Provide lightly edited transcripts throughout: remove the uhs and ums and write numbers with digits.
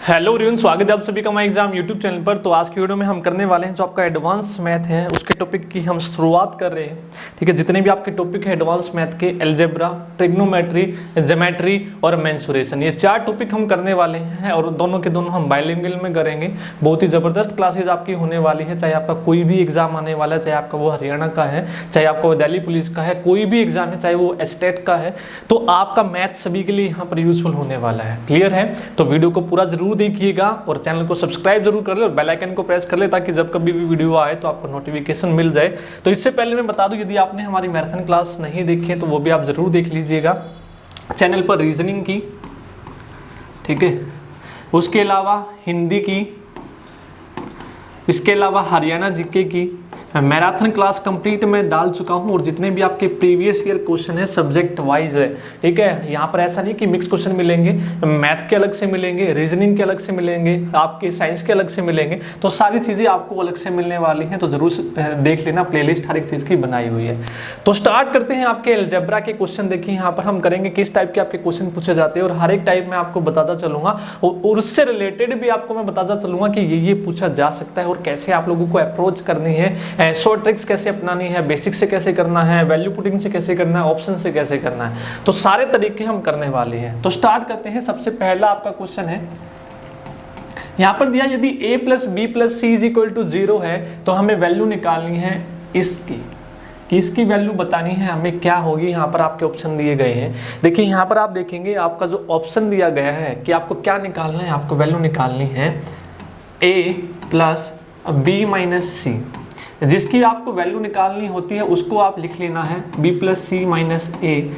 Hello everyone, स्वागत है आप सभी का माई एग्जाम यूट्यूब चैनल पर। तो आज की वीडियो में हम करने वाले हैं जो आपका एडवांस मैथ है उसके टॉपिक की हम शुरुआत कर रहे हैं। ठीक है, जितने भी आपके टॉपिक है एडवांस मैथ के, एलजेब्रा, ट्रिग्नोमेट्री, ज्योमेट्री और मेंसुरेशन, ये 4 टॉपिक हम करने वाले हैं और दोनों के दोनों हम बाइलिंगुअल में करेंगे। बहुत ही ज़बरदस्त क्लासेज आपकी होने वाली है, चाहे आपका कोई भी एग्जाम आने वाला है, चाहे आपका वो हरियाणा का है, चाहे आपका वो दिल्ली पुलिस का है, कोई भी एग्जाम है, चाहे वो स्टेट का है, तो आपका मैथ सभी के लिए यहाँ पर यूजफुल होने वाला है। क्लियर है? तो वीडियो को पूरा जरूर देखिएगा और चैनल को सब्सक्राइब जरूर कर ले और बेल आइकन को प्रेस कर ले ताकि जब कभी भी वीडियो आए तो आपको नोटिफिकेशन मिल जाए। तो इससे पहले मैं बता दूं, यदि आपने हमारी मैराथन क्लास नहीं देखी है तो वो भी आप जरूर देख लीजिएगा चैनल पर। रीजनिंग की, ठीक है, उसके अलावा हिंदी की, इसके अलावा हरियाणा जीके की मैराथन क्लास कंप्लीट मैं डाल चुका हूं और जितने भी आपके प्रीवियस ईयर क्वेश्चन है सब्जेक्ट वाइज है। ठीक है, यहाँ पर ऐसा नहीं कि मिक्स क्वेश्चन मिलेंगे, मैथ के अलग से मिलेंगे, रीजनिंग के अलग से मिलेंगे, आपके साइंस के अलग से मिलेंगे, तो सारी चीज़ें आपको अलग से मिलने वाली हैं। तो जरूर देख लेना, प्लेलिस्ट हर एक चीज़ की बनाई हुई है। तो स्टार्ट करते हैं आपके अलजेब्रा के क्वेश्चन। देखिए यहाँ पर हम करेंगे किस टाइप के आपके क्वेश्चन पूछे जाते हैं और हर एक टाइप में आपको बताता चलूंगा और उससे रिलेटेड भी आपको मैं बताता चलूंगा कि ये पूछा जा सकता है और कैसे आप लोगों को अप्रोच करनी है, शॉर्ट ट्रिक्स कैसे अपनानी है, बेसिक से कैसे करना है, वैल्यू पुटिंग से कैसे करना है, ऑप्शन से कैसे करना है, तो सारे तरीके हम करने वाले हैं। तो स्टार्ट करते हैं। सबसे पहला आपका क्वेश्चन है, यहां पर दिया यदि a plus B plus C is equal to 0 है तो हमें वैल्यू निकालनी है इसकी, कि इसकी वैल्यू बतानी है हमें क्या होगी। यहाँ पर आपके ऑप्शन दिए गए हैं। देखिए यहाँ पर आप देखेंगे आपका जो ऑप्शन दिया गया है कि आपको क्या निकालना है, आपको वैल्यू निकालनी है a प्लस बी माइनस सी। जिसकी आपको वैल्यू निकालनी होती है उसको आप लिख लेना है b प्लस सी माइनस ए,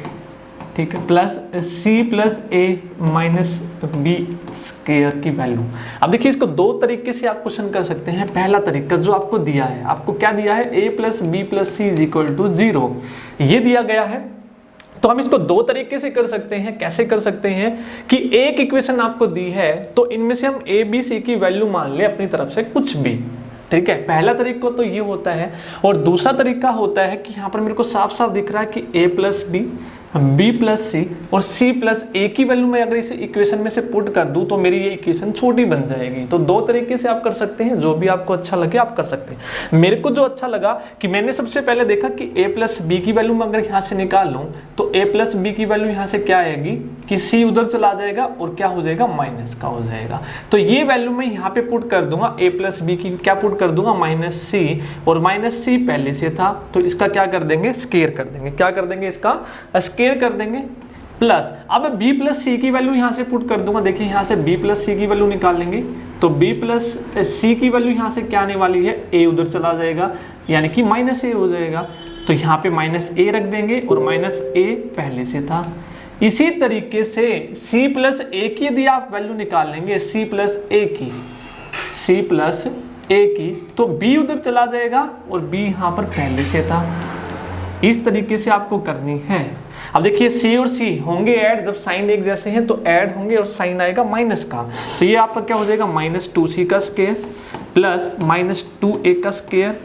ठीक है, प्लस c प्लस ए माइनस बी स्क्वायर की वैल्यू। अब देखिए इसको 2 तरीके से आप क्वेश्चन कर सकते हैं। पहला तरीका जो आपको दिया है, आपको क्या दिया है, a plus B plus C is equal to 0, ये दिया गया है। तो हम इसको 2 तरीके से कर सकते हैं। कैसे कर सकते हैं कि एक इक्वेशन आपको दी है तो इनमें से हम a b c की वैल्यू मान ले अपनी तरफ से कुछ भी। ठीक है, पहला तरीका तो ये होता है। और दूसरा तरीका होता है कि यहाँ पर मेरे को साफ साफ दिख रहा है कि a plus B, b plus C और c प्लस ए की वैल्यू मैं अगर इसे इक्वेशन में से पुट कर दूं तो मेरी ये इक्वेशन छोटी बन जाएगी। तो 2 तरीके से आप कर सकते हैं, जो भी आपको अच्छा लगे आप कर सकते हैं। मेरे को जो अच्छा लगा कि मैंने सबसे पहले देखा कि a प्लस बी की वैल्यू मैं अगर यहाँ से निकाल लूँ तो a प्लस बी की वैल्यू यहाँ से क्या आएगी कि c उधर चला जाएगा और क्या हो जाएगा, माइनस का हो जाएगा। तो ये वैल्यू मैं यहाँ पे पुट कर दूंगा, a प्लस बी की क्या पुट कर दूंगा, माइनस सी, और माइनस सी पहले से था तो इसका क्या कर देंगे, स्केयर कर देंगे। क्या कर देंगे, इसका स्केयर कर देंगे। प्लस अब b प्लस सी की वैल्यू यहाँ से पुट कर दूंगा। देखिए यहाँ से b प्लस सी की वैल्यू निकाल लेंगे तो b प्लस सी की वैल्यू यहाँ से क्या आने वाली है, a उधर चला जाएगा यानी कि माइनस ए हो जाएगा। तो यहाँ पे माइनस ए रख देंगे और माइनस ए पहले से था। इसी तरीके से c प्लस ए की यदि आप वैल्यू निकाल लेंगे, c प्लस ए की, c प्लस ए की, तो b उधर चला जाएगा और b यहाँ पर पहले से था। इस तरीके से आपको करनी है। अब देखिए c और c होंगे ऐड, जब साइन एक जैसे हैं तो ऐड होंगे और साइन आएगा माइनस का, तो ये आपका क्या हो जाएगा, माइनस 2c का स्क्वायर प्लस माइनस 2a का स्क्वायर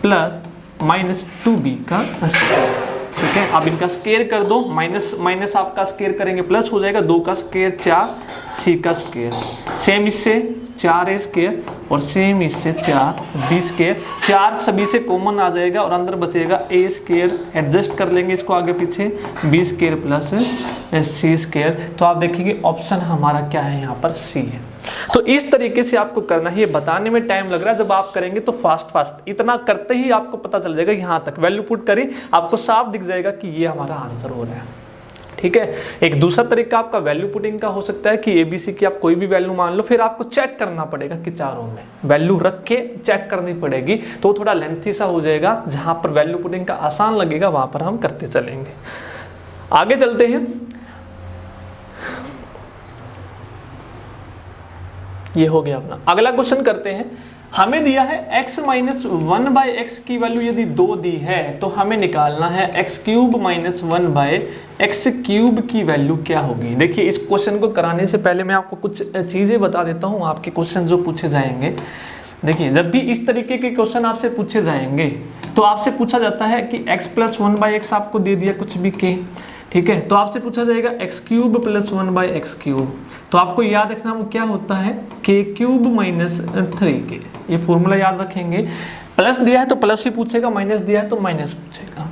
प्लस माइनस 2b का स्क्वायर। ठीक है, अब इनका स्क्वायर कर दो, माइनस माइनस आपका स्क्वायर करेंगे प्लस हो जाएगा, 2 का स्क्वायर 4, c का स्क्वायर, सेम इससे 4a स्क्वायर और सेम इससे 4b स्क्वायर, 4 सभी से कॉमन आ जाएगा और अंदर बचेगा a स्क्वायर, एडजस्ट कर लेंगे इसको आगे पीछे, b square plus c square. तो आप देखेंगे ऑप्शन हमारा क्या है, यहाँ पर c है। तो इस तरीके से आपको करना है। ये बताने में टाइम लग रहा है, जब आप करेंगे तो फास्ट इतना करते ही आपको पता चल जाएगा। यहाँ तक वैल्यू पुट करें, आपको साफ दिख जाएगा कि ये हमारा आंसर हो रहा है। ठीक है, एक दूसरा तरीका आपका वैल्यू पुटिंग का हो सकता है कि एबीसी की आप कोई भी वैल्यू मान लो, फिर आपको चेक करना पड़ेगा कि चारों में वैल्यू रख के चेक करनी पड़ेगी, तो थोड़ा लेंथी सा हो जाएगा। जहां पर वैल्यू पुटिंग का आसान लगेगा वहां पर हम करते चलेंगे। आगे चलते हैं। ये हो गया अपना। अगला क्वेश्चन करते हैं। हमें दिया है x माइनस 1 बाई एक्स की वैल्यू यदि 2 दी है तो हमें निकालना है x cube minus 1 by x cube की वैल्यू क्या होगी। देखिए इस क्वेश्चन को कराने से पहले मैं आपको कुछ चीज़ें बता देता हूँ, आपके क्वेश्चन जो पूछे जाएंगे। देखिए जब भी इस तरीके के क्वेश्चन आपसे पूछे जाएंगे तो आपसे पूछा जाता है कि x प्लस 1 बाई एक्स आपको दे दिया कुछ भी k, ठीक है। तो आपसे पूछा जाएगा एक्स क्यूब प्लस 1/x³, तो आपको याद रखना वो क्या होता है, k³ माइनस 3k। ये फॉर्मूला याद रखेंगे। प्लस दिया है तो प्लस ही पूछेगा, माइनस दिया है तो माइनस पूछेगा।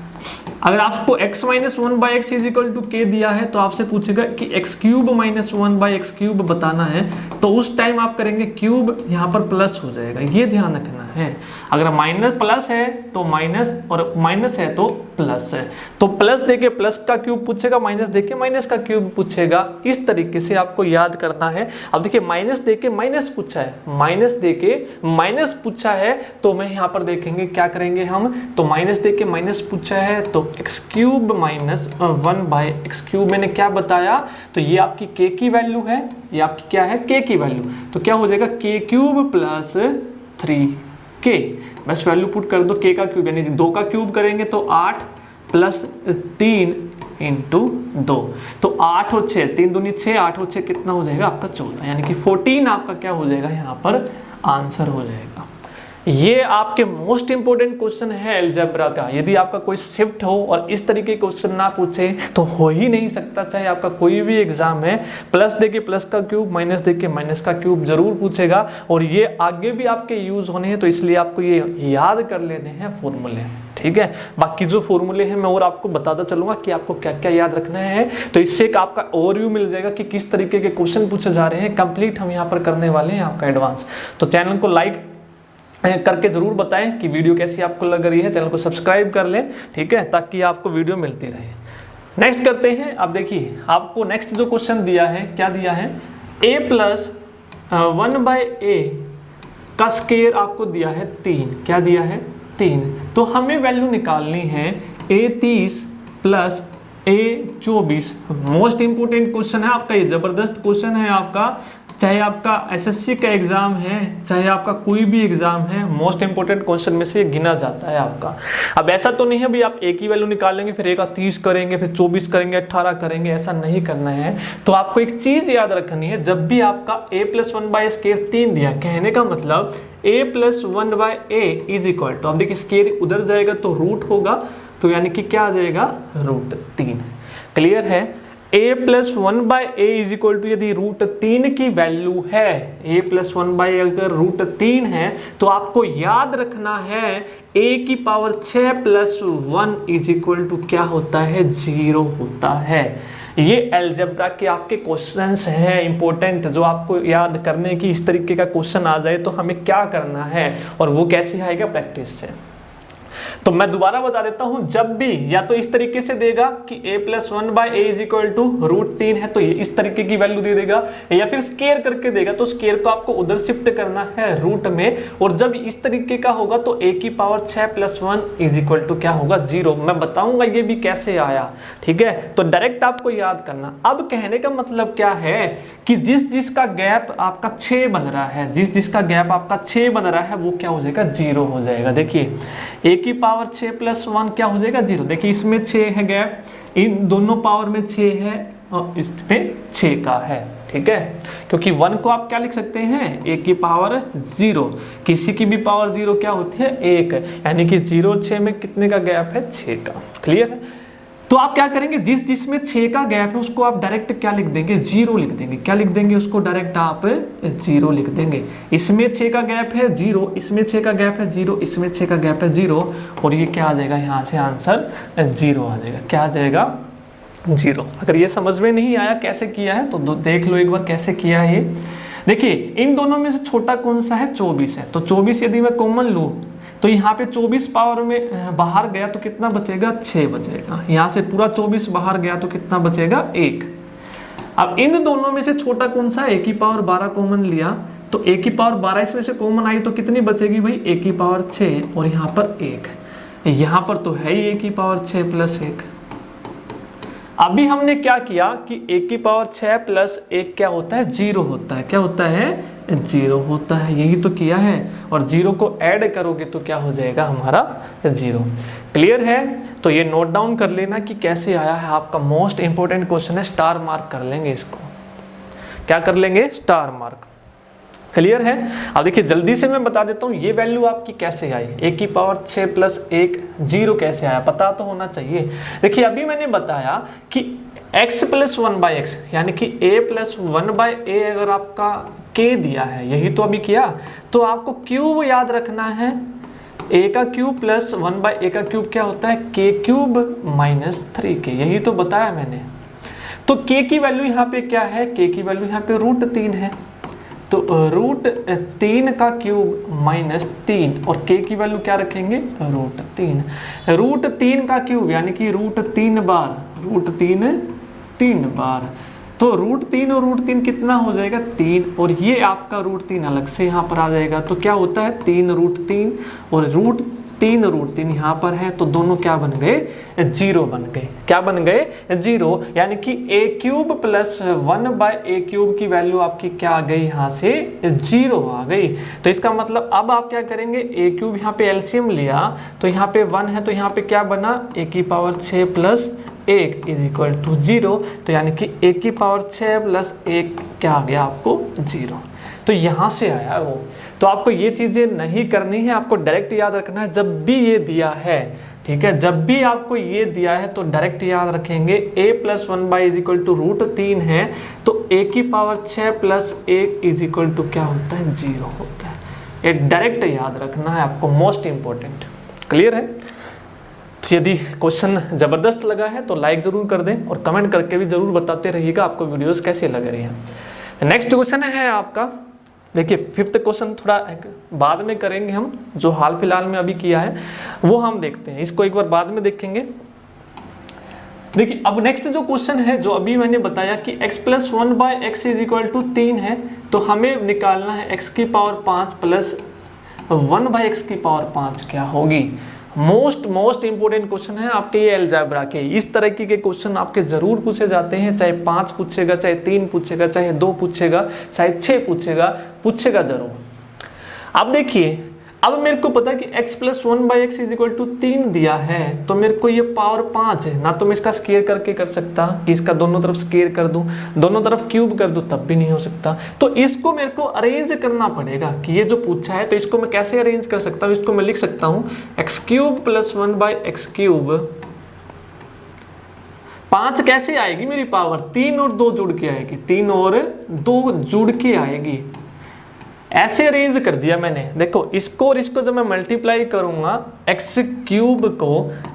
अगर आपको x minus 1/x is equal to k दिया है तो आपसे पूछेगा कि x³ माइनस 1/x³ बताना है, तो उस टाइम आप करेंगे क्यूब, यहाँ पर प्लस हो जाएगा, ये ध्यान रखना है। अगर माइनस प्लस है तो माइनस, और माइनस है तो प्लस है, तो प्लस देके प्लस का क्यूब पूछेगा, माइनस देके माइनस का क्यूब पूछेगा। इस तरीके से आपको याद करना है। अब देखिए माइनस देके माइनस पूछा है, माइनस देके माइनस पूछा है, तो मैं यहाँ पर देखेंगे क्या करेंगे हम, तो माइनस देके माइनस पूछा है तो x³ माइनस 1/x³ मैंने क्या बताया, तो ये आपकी k की वैल्यू है, ये आपकी क्या है, k की वैल्यू, तो क्या हो जाएगा k³ प्लस 3k, बस वैल्यू पुट कर दो, k का क्यूब यानी 2 का क्यूब करेंगे तो 8 प्लस 3 इंटू 2, तो 8 और 6, 3 दूनी 6, 8 और 6 कितना हो जाएगा आपका 14, यानी कि 14 आपका क्या हो जाएगा यहाँ पर आंसर हो जाएगा। ये आपके मोस्ट इंपोर्टेंट क्वेश्चन है अलजेब्रा का। यदि आपका कोई शिफ्ट हो और इस तरीके के क्वेश्चन ना पूछे तो हो ही नहीं सकता, चाहे आपका कोई भी एग्जाम है। प्लस देके प्लस का क्यूब, माइनस देके माइनस का क्यूब जरूर पूछेगा, और ये आगे भी आपके यूज होने हैं, तो इसलिए आपको ये याद कर लेने हैं फॉर्मूले, ठीक है। बाकी जो फॉर्मूले हैं मैं और आपको बताता चलूंगा कि आपको क्या क्या याद रखना है, तो इससे एक आपका ओवरव्यू मिल जाएगा कि किस तरीके के क्वेश्चन पूछे जा रहे हैं। कंप्लीट हम यहाँ पर करने वाले हैं आपका एडवांस। तो चैनल को लाइक करके जरूर बताएं कि वीडियो कैसी आपको लग रही है, चैनल को सब्सक्राइब कर लें, ठीक है, ताकि आपको वीडियो मिलती रहे। नेक्स्ट करते हैं। अब देखिए आपको नेक्स्ट जो क्वेश्चन दिया है, क्या दिया है, a प्लस 1/a का स्क्वायर आपको दिया है 3, क्या दिया है 3, तो हमें वैल्यू निकालनी है a 30 plus a 24। Most important question है आपका, ये जबरदस्त क्वेश्चन है आपका, चाहे आपका एसएससी का एग्जाम है, चाहे आपका कोई भी एग्जाम है, मोस्ट इंपोर्टेंट क्वेश्चन में से गिना जाता है आपका। अब ऐसा तो नहीं है भाई आप एक ही वैल्यू निकालेंगे फिर एक का 30 करेंगे, फिर 24 करेंगे, 18 करेंगे, ऐसा नहीं करना है। तो आपको एक चीज याद रखनी है, जब भी आपका a प्लस 1/स्क्वायर 3 दिया, कहने का मतलब a plus 1/a is equal to, अब देखिए स्क्वायर उधर जाएगा तो रूट होगा, तो यानी कि क्या आ जाएगा √3। क्लियर है। a plus 1/a is equal to, यदि √3 की वैल्यू है, a प्लस 1/a अगर √3 है, तो आपको याद रखना है a की power 6 plus 1 is equal to क्या होता है, 0 होता है। ये अलजेब्रा के आपके क्वेश्चंस हैं इंपॉर्टेंट, जो आपको याद करने की, इस तरीके का क्वेश्चन आ जाए तो हमें क्या करना है, और वो कैसे आएगा, प्रैक्टिस से। तो मैं दोबारा बता देता हूं, जब भी या तो इस तरीके से देगा कि a plus 1/a is equal to √3 है, तो ये इस तरीके की वैल्यू दे देगा, या फिर स्केयर करके देगा, तो स्केयर को आपको उधर शिफ्ट करना है रूट में, और जब इस तरीके का होगा तो a की power 6 plus 1 is equal to क्या होगा, 0। मैं बताऊंगा ये भी कैसे आया, ठीक है, तो डायरेक्ट आपको याद करना। अब कहने का मतलब क्या है कि जिस जिसका गैप आपका 6 बन रहा है, जिस जिसका गैप आपका 6 बन रहा है, वो क्या हो जाएगा, 0 हो जाएगा। देखिए a की पावर 6 प्लस 1 क्या हो जाएगा, 0। देखिए इसमें 6 है गैप, इन दोनों पावर में 6 है, और इसमें 6 का है, ठीक है, क्योंकि 1 को आप क्या लिख सकते हैं, a की पावर 0, किसी की भी पावर 0 क्या होती है, 1, यानी कि 0 और 6 में कितने का गैप है, 6 का। क्लियर है। तो आप क्या करेंगे, जिस जिसमें 6 का गैप है उसको आप डायरेक्ट क्या लिख देंगे, 0 लिख देंगे। क्या लिख देंगे उसको, डायरेक्ट आप 0 लिख देंगे। इसमें 6 का गैप है 0, इसमें 6 का गैप है 0, इसमें 6 का गैप है 0, और ये क्या आ जाएगा, यहाँ से आंसर 0 आ जाएगा। क्या आ जाएगा, 0। अगर ये समझ में नहीं आया कैसे किया है तो देख लो एक बार कैसे किया है ये। देखिए इन दोनों में से छोटा कौन सा है, 24 है, तो 24 यदि मैं कॉमन लूँ तो यहाँ पे 24 पावर में बाहर गया तो कितना बचेगा, 6 बचेगा। यहाँ से पूरा 24 बाहर गया तो कितना बचेगा, 1। अब इन दोनों में से छोटा कौन सा है, a की पावर 12 कॉमन लिया, तो a की पावर 12 इसमें से कॉमन आई तो कितनी बचेगी भाई, a की पावर 6, और यहाँ पर 1, यहाँ पर तो है ही a की पावर 6 प्लस 1। अभी हमने क्या किया कि a की पावर 6 प्लस 1 क्या होता है, 0 होता है। क्या होता है, 0 होता है, यही तो किया है, और 0 को ऐड करोगे तो क्या हो जाएगा हमारा 0। क्लियर है। तो ये नोट डाउन कर लेना कि कैसे आया है, आपका मोस्ट इंपोर्टेंट क्वेश्चन है, स्टार मार्क कर लेंगे इसको। क्या कर लेंगे, स्टार मार्क। क्लियर है। अब देखिए जल्दी से मैं बता देता हूँ ये वैल्यू आपकी कैसे आई, a की पावर 6 प्लस 1 0 कैसे आया, पता तो होना चाहिए। देखिए अभी मैंने बताया कि x प्लस 1/x यानी कि a प्लस 1/a अगर आपका k दिया है, यही तो अभी किया, तो आपको क्यूब याद रखना है। a का क्यूब प्लस 1/a का क्यूब क्या होता है, k क्यूब माइनस 3k, यही तो बताया मैंने। तो k की वैल्यू यहाँ पे क्या है, k की वैल्यू यहाँ पे √3 है, तो √3 का क्यूब माइनस 3 और k की वैल्यू क्या रखेंगे, √3। √3 का क्यूब यानी कि √3 बार, √3 3 बार, तो √3 और √3 कितना हो जाएगा 3, और ये आपका √3 अलग से यहाँ पर आ जाएगा। तो क्या होता है 3√3 और √3 यहाँ पर है, तो दोनों क्या बन गए, 0 बन गए। क्या बन गए, 0, यानी कि a cube plus 1/a cube की वैल्यू आपकी क्या आ गई, यहाँ से 0 आ गई। तो इसका मतलब अब आप क्या करेंगे, a क्यूब यहाँ पे एलसीएम लिया तो यहाँ पे 1 है, तो यहाँ पे क्या बना, a की power 6 plus 1 is equal to 0, तो यानी कि a की पावर 6 प्लस 1 क्या आ गया आपको, 0। तो यहाँ से आया वो। तो आपको ये चीज़ें नहीं करनी है, आपको डायरेक्ट याद रखना है। जब भी ये दिया है, ठीक है, जब भी आपको ये दिया है तो डायरेक्ट याद रखेंगे a plus 1/, is equal to √3 है, तो a की power 6 plus 1 is equal to क्या होता है, 0 होता है। ये डायरेक्ट याद रखना है आपको, मोस्ट इंपॉर्टेंट। क्लियर है। तो यदि क्वेश्चन ज़बरदस्त लगा है तो लाइक ज़रूर कर दें और कमेंट करके भी ज़रूर बताते रहिएगा आपको वीडियोस कैसे लग रही हैं। नेक्स्ट क्वेश्चन है आपका, देखिए 5th क्वेश्चन थोड़ा बाद में करेंगे हम, जो हाल फिलहाल में अभी किया है वो हम देखते हैं, इसको एक बार बाद में देखेंगे। देखिए अब नेक्स्ट जो क्वेश्चन है, जो अभी मैंने बताया कि x plus 1/x is equal to 3 है, तो हमें निकालना है x की पावर 5 प्लस 1/x की पावर 5 क्या होगी। मोस्ट इंपोर्टेंट क्वेश्चन है आपके ये अलजेब्रा के। इस तरह के क्वेश्चन आपके जरूर पूछे जाते हैं, चाहे 5 पूछेगा, चाहे 3 पूछेगा, चाहे 2 पूछेगा, चाहे 6 पूछेगा जरूर। अब देखिए, अब मेरे को पता है कि x plus 1/x is equal to 3 दिया है, तो मेरे को ये पावर 5 है ना, तो मैं इसका स्केयर करके कर सकता कि इसका दोनों तरफ स्केयर कर दूं, दोनों तरफ क्यूब कर दूं, तब भी नहीं हो सकता। तो इसको मेरे को अरेंज करना पड़ेगा कि ये जो पूछा है, तो इसको मैं कैसे अरेंज कर सकता हूँ। इसको मैं लिख सकता हूँ x cube plus 1/x cube. 5 कैसे आएगी मेरी पावर, 3 और 2 जुड़ के आएगी, 3 और 2 जुड़ के आएगी। ऐसे अरेंज कर दिया मैंने। देखो इसको और इसको जब मैं मल्टीप्लाई करूंगा x क्यूब को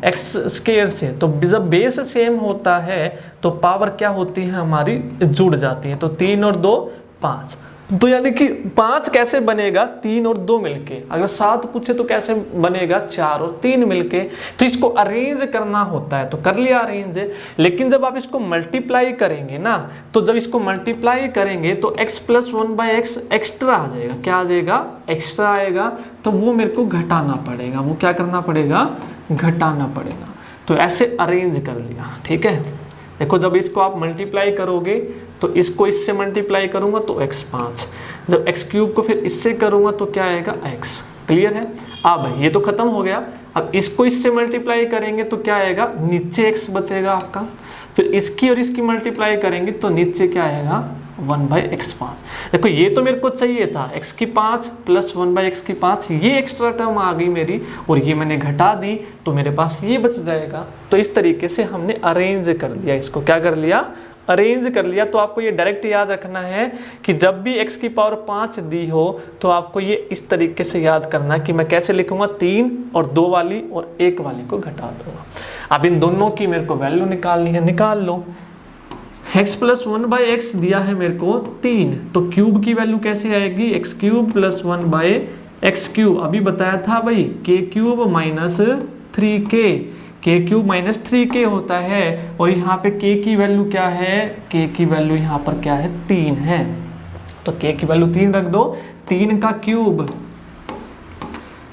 x स्क्वायर से, तो जब बेस सेम होता है तो पावर क्या होती है हमारी, जुड़ जाती है। तो 3 और 2 5, तो यानी कि 5 कैसे बनेगा, 3 और 2 मिलके। अगर 7 पूछे तो कैसे बनेगा, 4 और 3 मिलके। तो इसको अरेंज करना होता है, तो कर लिया अरेंज। लेकिन जब आप इसको मल्टीप्लाई करेंगे ना, तो जब इसको मल्टीप्लाई करेंगे तो x प्लस 1/x एक्स्ट्रा आ जाएगा। क्या आ जाएगा, एक्स्ट्रा आएगा, तो वो मेरे को घटाना पड़ेगा। वो क्या करना पड़ेगा, घटाना पड़ेगा। तो ऐसे अरेंज कर लिया, ठीक है। देखो जब इसको आप मल्टीप्लाई करोगे तो इसको इससे मल्टीप्लाई करूंगा तो x5, जब x क्यूब को फिर इससे करूंगा तो क्या आएगा, x। क्लियर है। अब ये तो खत्म हो गया, अब इसको इससे मल्टीप्लाई करेंगे तो क्या आएगा, नीचे x बचेगा आपका। फिर इसकी और इसकी मल्टीप्लाई करेंगे तो नीचे क्या आएगा, 1/x5। देखो ये तो मेरे को चाहिए था x की 5 प्लस 1/x की 5, ये एक्स्ट्रा टर्म आ गई मेरी, और ये मैंने घटा दी तो मेरे पास ये बच जाएगा। तो इस तरीके से हमने अरेंज कर लिया इसको। क्या कर लिया, अरेंज कर लिया। तो आपको ये डायरेक्ट याद रखना है कि जब भी x की पावर 5 दी हो तो आपको ये इस तरीके से याद करना है कि मैं कैसे लिखूंगा, 3 और 2 वाली और 1 वाली को घटा दूंगा। अब इन दोनों की मेरे को वैल्यू निकालनी है, निकाल लो। x प्लस 1/x दिया है मेरे को 3, तो क्यूब की वैल्यू कैसे आएगी, x cube plus 1/x cube. अभी बताया था भाई k cube minus 3k, k cube minus 3k होता है। और यहाँ पे k की वैल्यू क्या है, k की वैल्यू यहाँ पर क्या है, 3 है। तो k की वैल्यू 3 रख दो, 3 का क्यूब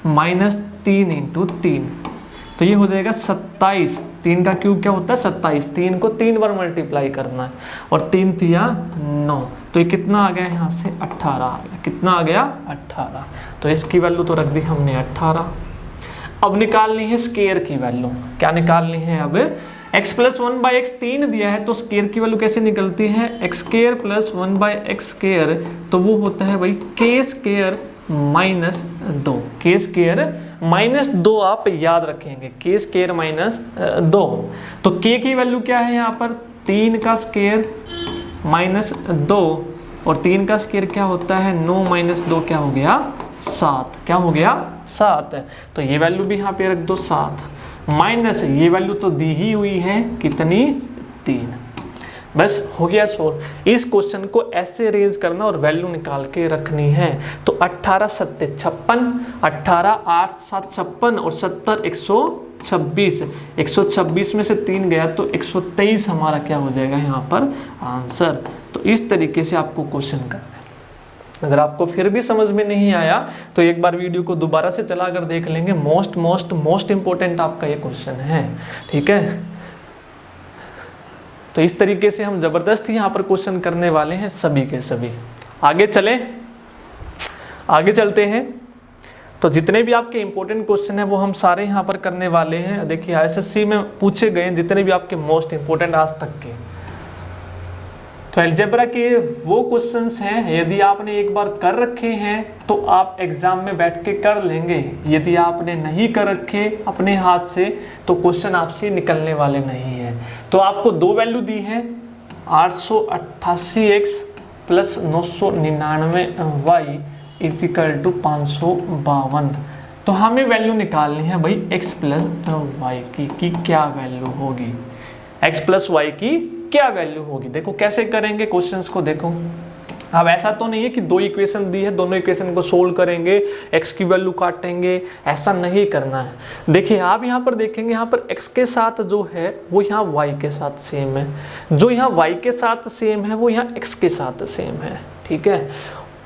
माइनस 3 इंटू 3, तो ये हो जाएगा 27। 3 का क्यूब क्या होता है, 27। 3 को 3 बार मल्टीप्लाई करना है, और 3 तिया 9, तो ये कितना आ गया, यहाँ से 18 आ गया। कितना आ गया, 18। तो इसकी वैल्यू तो रख दी हमने 18। अब निकालनी है स्केयर की वैल्यू। क्या निकालनी है, अब x प्लस 1/x 3 दिया है तो स्क्वायर की वैल्यू कैसे निकलती है, X square plus 1/x square, तो वो होता है भाई k square minus 2, k square minus 2 आप याद रखेंगे, k स्क्वायर माइनस 2। तो k की वैल्यू क्या है यहाँ पर 3 का स्क्वायर माइनस 2, और 3 का स्क्वायर क्या होता है 9 माइनस 2 क्या हो गया 7, क्या हो गया 7। तो ये वैल्यू भी यहाँ पे रख दो 7, माइनस ये वैल्यू तो दी ही हुई है कितनी 3। बस हो गया सोल्व। इस क्वेश्चन को ऐसे अरेंज करना और वैल्यू निकाल के रखनी है। तो 18 7 56, 18 8 7 56 और 70 126, 126 में से 3 गया तो 123 हमारा क्या हो जाएगा यहाँ पर आंसर। तो इस तरीके से आपको क्वेश्चन करना है। अगर आपको फिर भी समझ में नहीं आया तो एक बार वीडियो को दोबारा से चला कर देख लेंगे। मोस्ट इंपॉर्टेंट आपका ये क्वेश्चन है, ठीक है। तो इस तरीके से हम जबरदस्त यहाँ पर क्वेश्चन करने वाले हैं सभी के सभी। आगे चलते हैं। तो जितने भी आपके इंपॉर्टेंट क्वेश्चन हैं वो हम सारे यहाँ पर करने वाले हैं। देखिए एसएससी में पूछे गए जितने भी आपके मोस्ट इंपॉर्टेंट आज तक के, तो अलजेब्रा के वो क्वेश्चंस हैं, यदि आपने एक बार कर रखे हैं तो आप एग्जाम में बैठ के कर लेंगे। यदि आपने नहीं कर रखे अपने हाथ से तो क्वेश्चन आपसे निकलने वाले नहीं हैं। तो आपको दो वैल्यू दी है 888x plus 999y is equal to 552। तो हमें वैल्यू निकालनी है भाई x प्लस वाई की क्या वैल्यू होगी, x प्लस वाई की क्या वैल्यू होगी। देखो कैसे करेंगे क्वेश्चंस को। देखो अब ऐसा तो नहीं है कि दो इक्वेशन दी है, दोनों इक्वेशन को सोल्व करेंगे, x की वैल्यू काटेंगे, ऐसा नहीं करना है। देखिए आप यहाँ पर देखेंगे, यहाँ पर x के साथ जो है वो यहाँ y के साथ सेम है, जो यहाँ y के साथ सेम है वो यहाँ x के साथ सेम है, ठीक है।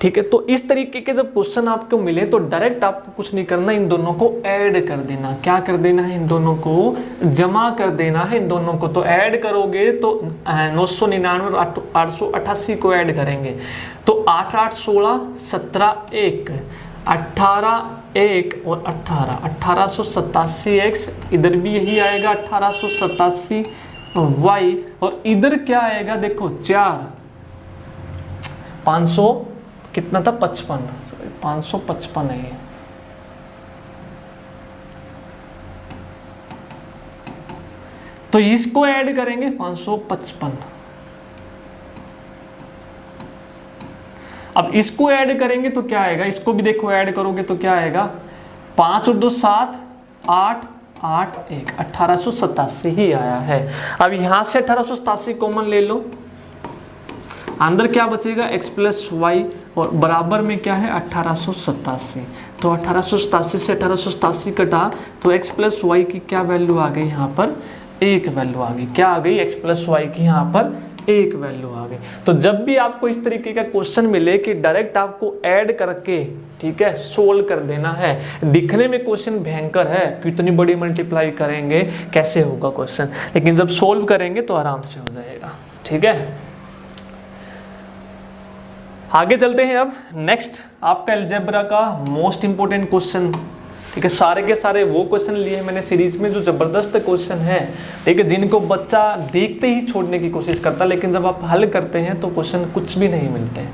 तो इस तरीके के जब क्वेश्चन आपको मिले तो डायरेक्ट आपको कुछ नहीं करना, इन दोनों को ऐड कर देना। क्या कर देना है, इन दोनों को जमा कर देना है। इन दोनों को तो ऐड करोगे तो 999 और 888 को ऐड करेंगे तो 8 8 16 17 1 18 1 और 18 1887x, इधर भी यही आएगा 1887 y, और इधर क्या आएगा देखो 4 500 कितना था 55, 555 है ये। तो इसको ऐड करेंगे 555। अब इसको ऐड करेंगे तो क्या आएगा, इसको भी देखो ऐड करोगे तो क्या आएगा 5 और 2 7 8 8 1 1887 ही आया है। अब यहां से 1887 कॉमन ले लो, अंदर क्या बचेगा x प्लस वाई और बराबर में क्या है 1887। तो 1887 से 1887 कटा तो x प्लस वाई की क्या वैल्यू आ गई, यहाँ पर एक वैल्यू आ गई। क्या आ गई, x प्लस वाई की यहाँ पर एक वैल्यू आ गई। तो जब भी आपको इस तरीके का क्वेश्चन मिले कि डायरेक्ट आपको ऐड करके, ठीक है, सोल्व कर देना है। दिखने में क्वेश्चन भयंकर है, कितनी बड़ी मल्टीप्लाई करेंगे कैसे होगा क्वेश्चन, लेकिन जब सोल्व करेंगे तो आराम से हो जाएगा, ठीक है। आगे चलते हैं। अब नेक्स्ट आपका अलजेब्रा का मोस्ट इंपोर्टेंट क्वेश्चन, ठीक है। सारे के सारे वो क्वेश्चन लिए मैंने सीरीज में जो जबरदस्त क्वेश्चन है, ठीक है, जिनको बच्चा देखते ही छोड़ने की कोशिश करता, लेकिन जब आप हल करते हैं तो क्वेश्चन कुछ भी नहीं मिलते हैं।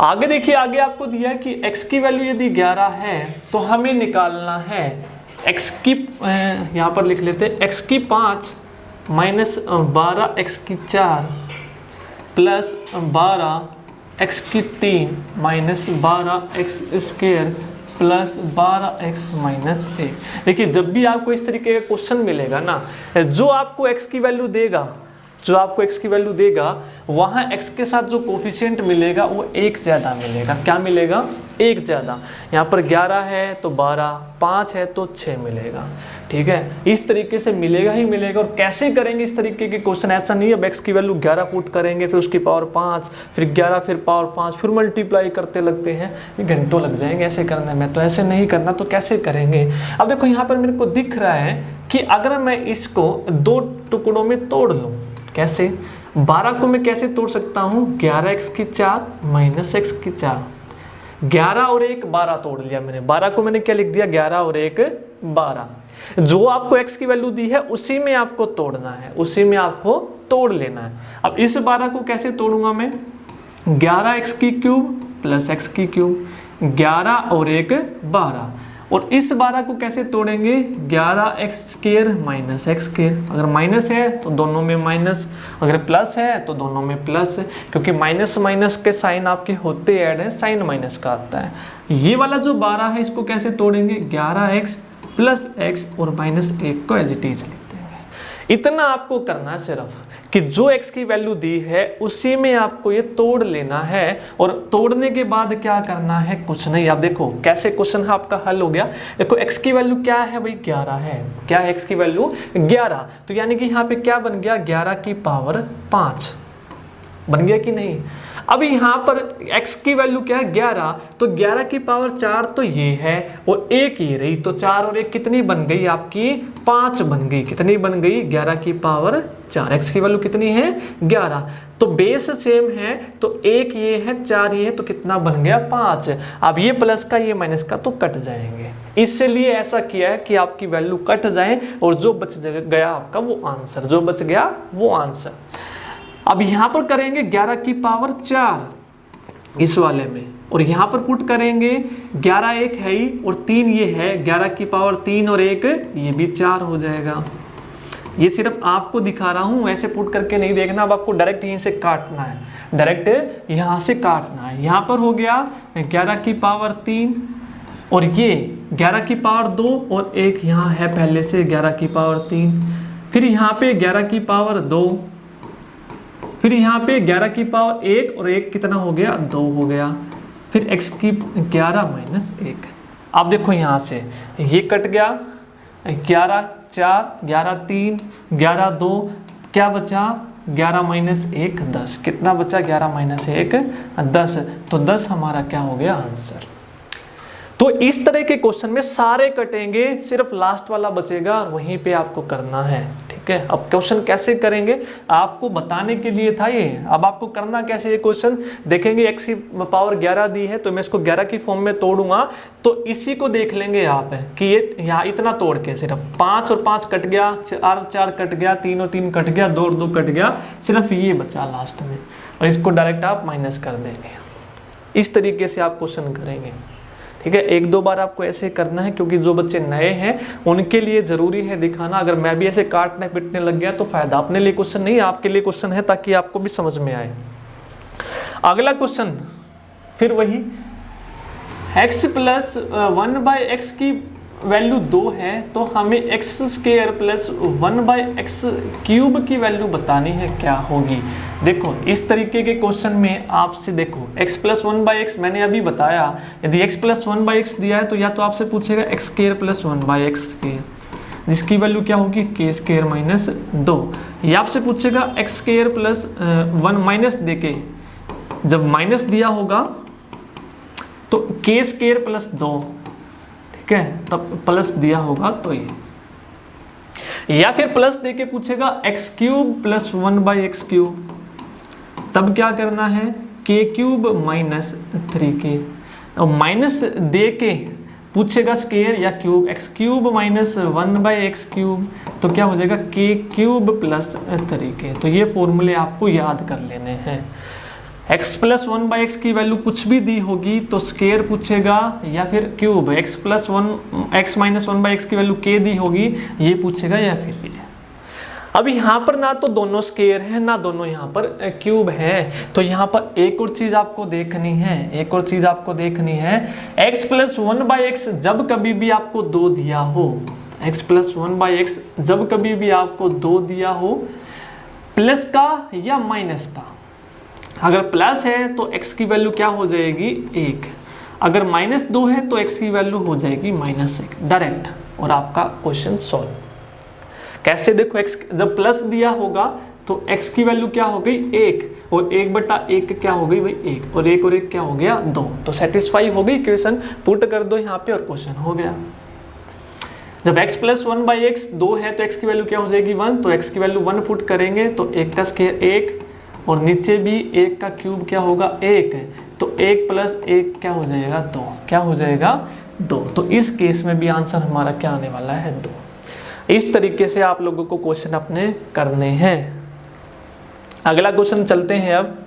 आगे देखिए, आगे आपको दिया है कि x की वैल्यू यदि 11 है तो हमें निकालना है x की, यहाँ पर लिख लेते हैं x की 5 माइनस 12 x की 4 प्लस 12 x की 3 minus 12 x square plus 12x minus 1। देखिए जब भी आपको इस तरीके का क्वेश्चन मिलेगा ना, जो आपको x की वैल्यू देगा, वहाँ x के साथ जो कोफिशिएंट मिलेगा वो एक ज़्यादा मिलेगा। क्या मिलेगा, एक ज़्यादा। यहाँ पर 11 है तो 12, 5 है तो 6 मिलेगा, ठीक है। इस तरीके से मिलेगा ही मिलेगा। और कैसे करेंगे इस तरीके के क्वेश्चन, ऐसा नहीं है x की वैल्यू 11 पुट करेंगे, फिर उसकी पावर 5, फिर 11, फिर पावर 5, फिर मल्टीप्लाई करते लगते हैं, ये घंटों लग जाएंगे ऐसे करने में। तो ऐसे नहीं करना। तो कैसे करेंगे, अब देखो यहाँ पर मेरे को दिख रहा है कि अगर मैं इसको 2 टुकड़ों में तोड़ लूँ, कैसे, 12 को मैं कैसे तोड़ सकता हूँ, 11x की 4 माइनस x की 4, 11 और 1 12 तोड़ लिया मैंने। 12 को मैंने क्या लिख दिया, 11 और 1 12। जो आपको x की वैल्यू दी है उसी में आपको तोड़ना है, उसी में आपको तोड़ लेना है। अब इस 12 को कैसे तोड़ूंगा मैं, 11x की क्यूब प्लस x की क्यूब, 11 और 1 12, और इस 12 को कैसे तोड़ेंगे, 11x square minus x square, अगर माइनस है तो दोनों में माइनस, अगर प्लस है तो दोनों में प्लस है, क्योंकि माइनस माइनस के साइन आपके होते ऐड है, साइन माइनस का आता है। ये वाला जो 12 है इसको कैसे तोड़ेंगे, 11x प्लस x और माइनस 1 को एज इट इज लिख देंगे। इतना आपको करना है सिर्फ कि जो x की वैल्यू दी है उसी में आपको ये तोड़ लेना है, और तोड़ने के बाद क्या करना है, कुछ नहीं। आप देखो कैसे क्वेश्चन आपका हल हो गया। देखो x की वैल्यू क्या है भाई, 11 है। क्या है x की वैल्यू, 11, तो यानी कि यहाँ पे क्या बन गया, 11 की पावर 5 बन गया कि नहीं। अब यहाँ पर x की वैल्यू क्या है, 11, तो 11 की पावर 4 तो ये है, और 1 ये रही, तो 4 और 1 कितनी बन गई आपकी, 5 बन गई। कितनी बन गई, 11 की पावर 4। x की वैल्यू कितनी है, 11, तो बेस सेम है, तो 1 ये है 4 ये है, तो कितना बन गया, 5। अब ये प्लस का ये माइनस का तो कट जाएंगे, इसलिए ऐसा किया है कि आपकी वैल्यू कट जाए और जो बच गया आपका वो आंसर, जो बच गया वो आंसर। अब यहां पर करेंगे 11 की पावर 4 इस वाले में, और यहां पर पुट करेंगे 11 1 है ही और 3 ये है, 11 की पावर 3 और 1 ये भी 4 हो जाएगा। ये सिर्फ आपको दिखा रहा हूं, ऐसे पुट करके नहीं देखना। अब आपको डायरेक्ट यहीं से काटना है, डायरेक्ट यहां से काटना है। यहां पर हो गया 11 की पावर 3 और ये 11 की पावर 2 और 1 यहाँ है पहले से 11 की पावर 3, फिर यहाँ पे 11 की पावर 2, फिर यहाँ पे 11 की पावर 1 और 1 कितना हो गया, 2 हो गया, फिर x की 11 माइनस 1। आप देखो यहाँ से ये कट गया, 11 4 11 3 11 2, क्या बचा, 11 माइनस 1 10, कितना बचा, 11 माइनस 1 10, तो 10 हमारा क्या हो गया आंसर। तो इस तरह के क्वेश्चन में सारे कटेंगे, सिर्फ लास्ट वाला बचेगा और वहीं पे आपको करना है, ठीक है। अब क्वेश्चन कैसे करेंगे आपको बताने के लिए था ये। अब आपको करना कैसे, ये क्वेश्चन देखेंगे x की पावर 11 दी है, तो मैं इसको 11 की फॉर्म में तोड़ूंगा, तो इसी को देख लेंगे आप कि ये यहाँ इतना तोड़ के सिर्फ 5 और 5 कट गया, 4 और 4 कट गया, 3 और 3 कट गया, 2 और 2 कट गया, सिर्फ ये बचा लास्ट में, और इसको डायरेक्ट आप माइनस कर देंगे। इस तरीके से आप क्वेश्चन करेंगे, ठीक है। 1-2 बार आपको ऐसे करना है, क्योंकि जो बच्चे नए हैं उनके लिए ज़रूरी है दिखाना। अगर मैं भी ऐसे काटने पिटने लग गया तो फायदा अपने लिए क्वेश्चन नहीं, आपके लिए क्वेश्चन है, ताकि आपको भी समझ में आए। अगला क्वेश्चन फिर वही, x प्लस 1/x की वैल्यू 2 है, तो हमें x square plus 1/x cube की वैल्यू बतानी है, क्या होगी। देखो इस तरीके के क्वेश्चन में आपसे देखो x प्लस 1/x मैंने अभी बताया, यदि x प्लस 1/x दिया है तो या तो आपसे पूछेगा x square plus 1/x square, जिसकी वैल्यू क्या होगी, k स्क्वायर माइनस 2, या आपसे पूछेगा x स्क्वायर प्लस 1 माइनस देके, जब माइनस दिया होगा तो k स्क्वायर प्लस 2, ठीक है, तब प्लस दिया होगा तो ये, या फिर प्लस देके पूछेगा x cube plus 1/x cube, तब क्या करना है, k क्यूब माइनस 3k, और माइनस दे के पूछेगा स्क्वायर या cube, x cube minus 1/x cube, तो क्या हो जाएगा, k क्यूब प्लस 3k। तो ये फॉर्मूले आपको याद कर लेने हैं। x प्लस 1/x की वैल्यू कुछ भी दी होगी तो स्क्वायर पूछेगा या फिर cube, x plus 1x minus 1/x की वैल्यू k दी होगी ये पूछेगा या फिर ये। अब यहाँ पर ना तो दोनों स्क्वायर है ना दोनों यहाँ पर क्यूब है, तो यहाँ पर एक और चीज आपको देखनी है, एक और चीज आपको देखनी है, x प्लस 1/x जब कभी भी आपको 2 दिया हो, x प्लस 1/x जब कभी भी आपको 2 दिया हो, प्लस का या माइनस का, अगर प्लस है तो x की वैल्यू क्या हो जाएगी, 1, अगर माइनस 2 है तो x की वैल्यू हो जाएगी -1 डायरेक्ट, और आपका क्वेश्चन सॉल्व। कैसे, देखो x जब प्लस दिया होगा तो x की वैल्यू क्या हो गई, 1, और 1/1 क्या हो गई भाई 1, और 1 और 1 क्या हो गया 2, तो सेटिस्फाई हो गई क्वेश्चन, पुट कर दो यहाँ पे और क्वेश्चन हो गया। जब x प्लस 1/x 2 है तो x की वैल्यू क्या हो जाएगी 1, तो x की वैल्यू 1 पुट करेंगे तो 1 का स्क्वायर 1, और नीचे भी 1 का क्यूब क्या होगा 1, तो 1 प्लस 1 क्या हो जाएगा 2, क्या हो जाएगा 2। तो इस केस में भी आंसर हमारा क्या आने वाला है 2। इस तरीके से आप लोगों को क्वेश्चन अपने करने हैं। अगला क्वेश्चन चलते हैं। अब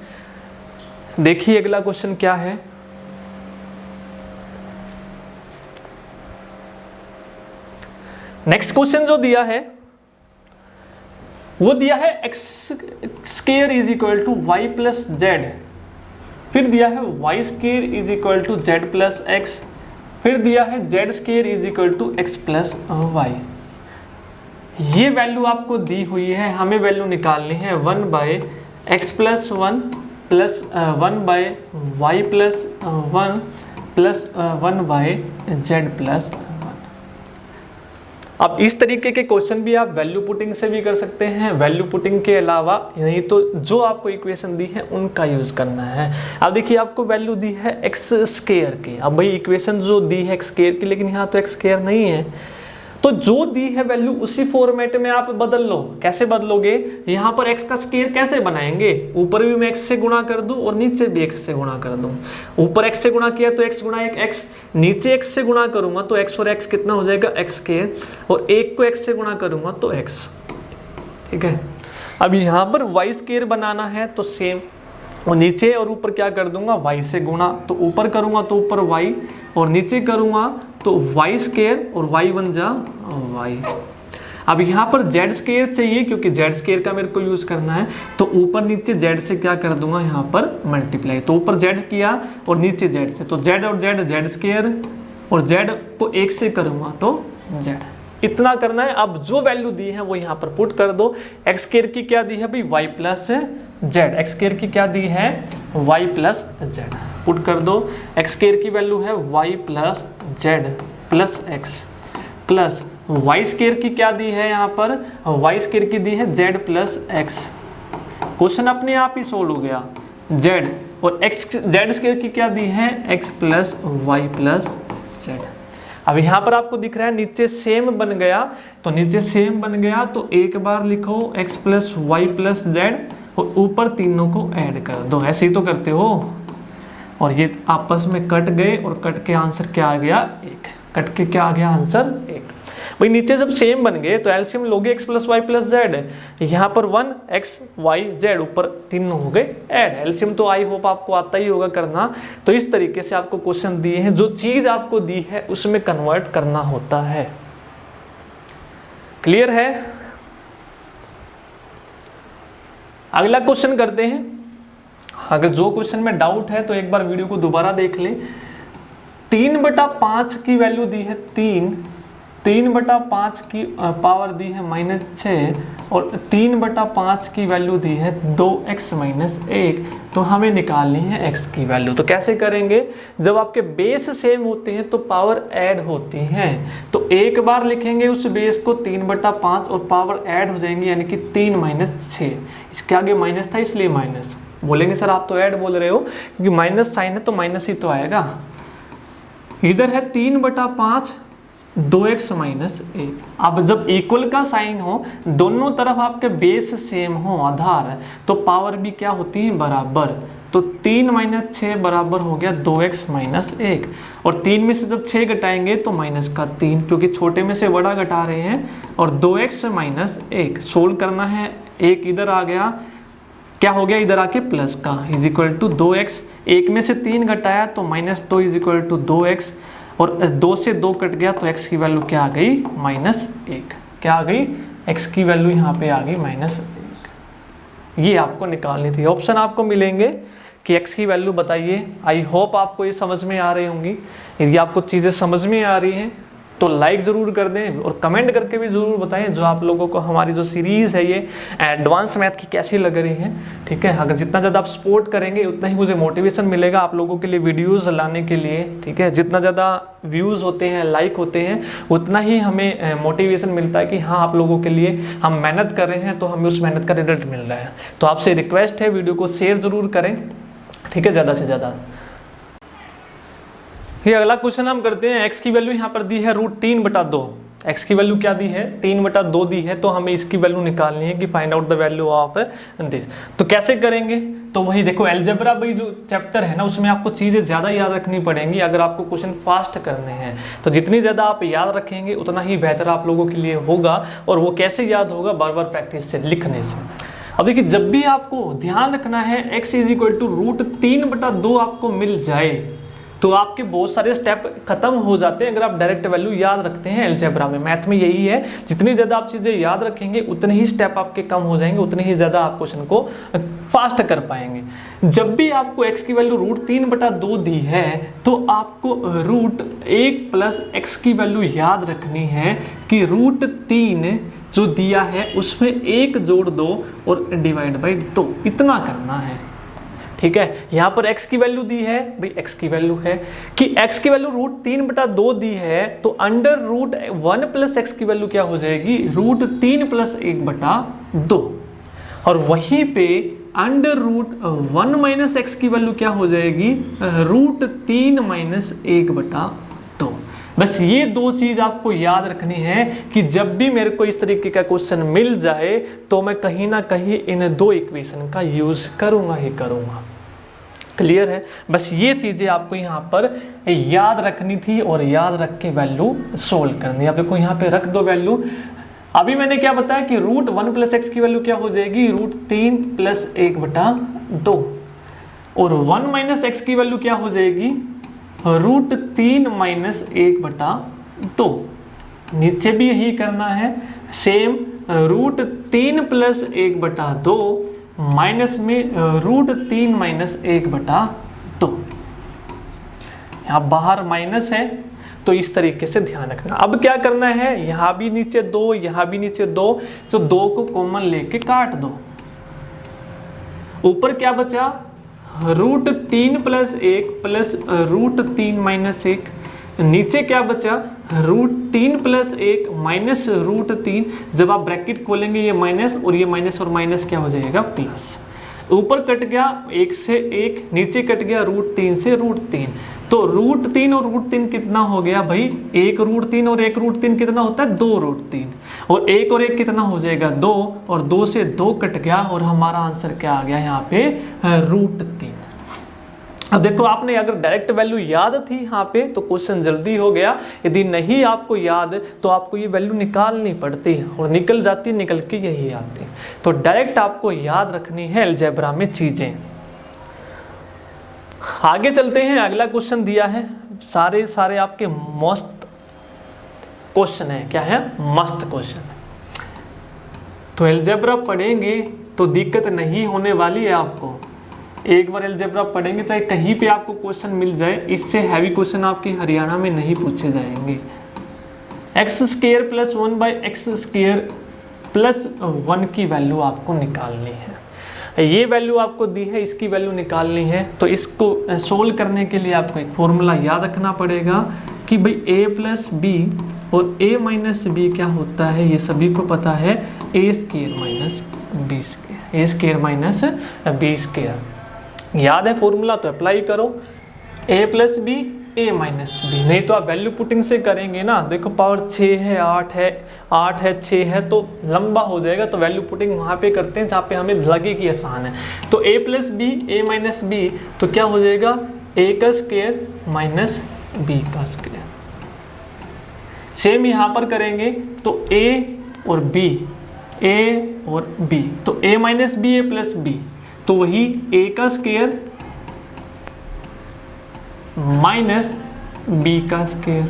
देखिए अगला क्वेश्चन क्या है। नेक्स्ट क्वेश्चन जो दिया है वो दिया है X square is equal to Y plus Z, फिर दिया है Y square is equal to Z plus X, फिर दिया है Z square is equal to X plus Y. ये वैल्यू आपको दी हुई है, हमें वैल्यू निकालनी है 1 by X plus 1 plus 1 by Y plus 1 plus 1 by Z plus 1। अब इस तरीके के क्वेश्चन भी आप वैल्यू पुटिंग से भी कर सकते हैं, वैल्यू पुटिंग के अलावा नहीं तो जो आपको इक्वेशन दी है उनका यूज करना है। अब देखिए आपको वैल्यू दी है एक्स स्क्वायर की, अब भाई इक्वेशन जो दी है एक्स स्क्वायर की, लेकिन यहाँ तो एक्स स्क्वायर नहीं है, तो जो दी है वैल्यू उसी फॉर्मेट में आप बदल लो। कैसे बदलोगे, यहाँ पर x का स्क्वायर कैसे बनाएंगे, ऊपर भी मैं x से गुणा कर दूं और नीचे भी x से गुणा कर दूं। ऊपर x से गुणा किया तो x गुणा 1x, नीचे x से गुणा करूंगा तो x और x कितना हो जाएगा x स्क्वायर, और 1 को x से गुणा करूंगा तो x। ठीक है, अब यहाँ पर y स्क्वायर बनाना है तो सेम, और नीचे और ऊपर क्या कर दूंगा y से गुणा, तो ऊपर करूंगा तो ऊपर y और नीचे करूंगा तो y स्क्वायर और y बन जा y। अब यहाँ पर z स्क्वायर चाहिए क्योंकि z स्क्वायर का मेरे को यूज करना है, तो ऊपर नीचे z से क्या कर दूंगा यहाँ पर मल्टीप्लाई, तो ऊपर z किया और नीचे z से, तो z और z स्क्वायर और z को 1 से करूंगा तो z। इतना करना है। अब जो वैल्यू दी है वो यहाँ पर पुट कर दो। एक्स स्क्वायर की क्या दी है भाई y plus Z, x square की क्या दी है y प्लस जेड, पुट कर दो। एक्स स्क्वायर की वैल्यू है y plus Z plus X, plus Y square की क्या दी है यहाँ पर, वाई स्क्वायर की दी है z प्लस एक्स। क्वेश्चन अपने आप ही सोल्व हो गया। z और x जेड स्क्वायर की क्या दी है x plus Y plus Z. अब यहाँ पर आपको दिख रहा है नीचे सेम बन गया, तो नीचे सेम बन गया तो एक बार लिखो x plus Y plus Z और ऊपर तीनों को ऐड कर दो। ऐसे ही तो करते हो, और ये आपस में कट गए और कट के आंसर क्या आ गया 1, कट के क्या आ गया आंसर 1। भाई नीचे जब सेम बन गए तो एलसीएम लोगे x plus Y plus Z, यहाँ पर 1 x y z, ऊपर तीनों हो गए ऐड। एलसीएम तो आई होप आपको आता ही होगा करना। तो इस तरीके से आपको क्वेश्चन दिए हैं, जो चीज आपको दी है उसमें कन्वर्ट करना होता है। क्लियर है। अगला क्वेश्चन करते हैं। अगर जो क्वेश्चन में डाउट है तो एक बार वीडियो को दोबारा देख ले। 3/5 की वैल्यू दी है 3/5 की पावर दी है -6 और 3/5 की वैल्यू दी है 2x - 1, तो हमें निकालनी है x की वैल्यू। तो कैसे करेंगे, जब आपके बेस सेम होते हैं तो पावर ऐड होती है, तो एक बार लिखेंगे उस बेस को 3/5 और पावर ऐड हो जाएंगे, यानी कि 3 - 6। इसके आगे माइनस था इसलिए माइनस बोलेंगे। सर आप तो ऐड बोल रहे हो, क्योंकि माइनस साइन है तो माइनस ही तो आएगा। इधर है 3/5 2x - 1। अब जब इक्वल का साइन हो, दोनों तरफ आपके बेस सेम हो आधार, तो पावर भी क्या होती है बराबर, तो 3 - 6 बराबर हो गया 2x - 1, और 3 में से जब 6 घटाएंगे तो माइनस का 3, क्योंकि छोटे में से बड़ा घटा रहे हैं, और 2x - 1 सोल्व करना है। एक इधर आ गया, क्या हो गया इधर आके प्लस का इज इक्वल टू 2x, 1 में से 3 घटाया तो -2 इज इक्वल टू 2x, और 2 से 2 कट गया तो x की वैल्यू क्या आ गई -1। क्या आ गई, x की वैल्यू यहाँ पे आ गई -1। ये आपको निकालनी थी। ऑप्शन आपको मिलेंगे कि x की वैल्यू बताइए। आई होप आपको ये समझ में आ रही होंगी। यदि आपको चीज़ें समझ में आ रही हैं तो लाइक ज़रूर कर दें और कमेंट करके भी ज़रूर बताएं जो आप लोगों को हमारी जो सीरीज़ है ये एडवांस मैथ की कैसी लग रही है। ठीक है, अगर जितना ज़्यादा आप सपोर्ट करेंगे उतना ही मुझे मोटिवेशन मिलेगा आप लोगों के लिए वीडियोस लाने के लिए। ठीक है, जितना ज़्यादा व्यूज़ होते हैं, लाइक होते हैं, उतना ही हमें मोटिवेशन मिलता है कि हाँ आप लोगों के लिए हम मेहनत कर रहे हैं तो हमें उस मेहनत का रिजल्ट मिल रहा है। तो आपसे रिक्वेस्ट है वीडियो को शेयर ज़रूर करें। ठीक है, ज़्यादा से ज़्यादा। ये अगला क्वेश्चन हम करते हैं। x की वैल्यू यहाँ पर दी है √3/2। x की वैल्यू क्या दी है 3/2 दी है, तो हमें इसकी वैल्यू निकालनी है कि find out the value of this. तो कैसे करेंगे, तो वही देखो अलजेब्रा भाई जो चैप्टर है ना उसमें आपको चीज़ें ज़्यादा याद रखनी पड़ेंगी अगर आपको क्वेश्चन फास्ट करने हैं। तो जितनी ज़्यादा आप याद रखेंगे उतना ही बेहतर आप लोगों के लिए होगा। और वो कैसे याद होगा, बार बार प्रैक्टिस से, लिखने से। अब देखिए जब भी आपको ध्यान रखना है x इज इक्वल टू √3/2 आपको मिल जाए तो आपके बहुत सारे स्टेप खत्म हो जाते हैं अगर आप डायरेक्ट वैल्यू याद रखते हैं अलजेब्रा में। मैथ में यही है, जितनी ज़्यादा आप चीज़ें याद रखेंगे उतने ही स्टेप आपके कम हो जाएंगे, उतने ही ज़्यादा आप क्वेश्चन को फास्ट कर पाएंगे। जब भी आपको x की वैल्यू √3/2 दी है तो आपको √1 + x की वैल्यू याद रखनी है कि √3 जो दिया है उसमें 1 जोड़ दो और डिवाइड बाई 2, इतना करना है। ठीक है, यहाँ पर x की वैल्यू दी है, भाई x की वैल्यू है कि x की वैल्यू √3/2 दी है तो √1 + x की वैल्यू क्या हो जाएगी, √3 + 1/2। और वहीं पे √1 - x की वैल्यू क्या हो जाएगी, √3 - 1/2। बस ये दो चीज आपको याद रखनी है कि जब भी मेरे को इस तरीके का क्वेश्चन मिल जाए तो मैं कहीं ना कहीं इन दो इक्वेशन का यूज करूंगा ही करूंगा। क्लियर है, बस ये चीजें आपको यहाँ पर याद रखनी थी और याद रख के वैल्यू सोल्व करनी है। अब देखो यहाँ पे रख दो वैल्यू। अभी मैंने क्या बताया कि √1 + x की वैल्यू क्या हो जाएगी, √3 + 1/2 और 1 - x की वैल्यू क्या हो जाएगी, √3 - 1/2। नीचे भी यही करना है सेम, √3 + 1/2 माइनस में √3 - 1/2। यहाँ बाहर माइनस है तो इस तरीके से ध्यान रखना। अब क्या करना है, यहाँ भी नीचे 2, यहाँ भी नीचे 2, तो 2 को कॉमन लेके काट दो। ऊपर क्या बचा, √3 + 1 + √3 - 1। नीचे क्या बचा, √3 + 1 - √3। जब आप ब्रैकेट खोलेंगे ये माइनस और ये माइनस और माइनस क्या हो जाएगा, प्लस। ऊपर कट गया 1 से 1, नीचे कट गया √3 से √3। तो √3 और √3 कितना हो गया भाई, 1 √3 और 1 √3 कितना होता है, 2 √3। और 1 और 1 कितना हो जाएगा, 2, और 2 से 2 कट गया और हमारा आंसर क्या आ गया यहाँ पे, √3। अब देखो आपने अगर डायरेक्ट वैल्यू याद थी यहाँ पे तो क्वेश्चन जल्दी हो गया। यदि नहीं आपको याद तो आपको ये वैल्यू निकालनी पड़ती है और निकल जाती, निकल के यही आती। तो डायरेक्ट आपको याद रखनी है अलजेब्रा में चीजें। आगे चलते हैं, अगला क्वेश्चन दिया है, सारे आपके मस्त क्वेश्चन है। क्या है, मस्त क्वेश्चन है। तो अलजेब्रा पढ़ेंगे तो दिक्कत नहीं होने वाली है आपको। एक बार अलजेब्रा पढ़ेंगे चाहे कहीं पे आपको क्वेश्चन मिल जाए, इससे हैवी क्वेश्चन आपके हरियाणा में नहीं पूछे जाएंगे। x² + 1/x² + 1 की वैल्यू आपको निकालनी है। ये वैल्यू आपको दी है, इसकी वैल्यू निकालनी है। तो इसको सोल्व करने के लिए आपको एक फॉर्मूला याद रखना पड़ेगा कि भाई a + b और a - b क्या होता है, ये सभी को पता है, a² - b², a² - b²। याद है फॉर्मूला तो अप्लाई करो, a + b a - b। नहीं तो आप वैल्यू पुटिंग से करेंगे ना, देखो पावर 6 है, 8 है 6 है तो लंबा हो जाएगा। तो वैल्यू पुटिंग वहाँ पे करते हैं जहाँ पे हमें लगे कि आसान है। तो a + b a - b तो क्या हो जाएगा, a² - b²। सेम यहाँ पर करेंगे तो a और b तो a - b a + b तो वही a² - b²।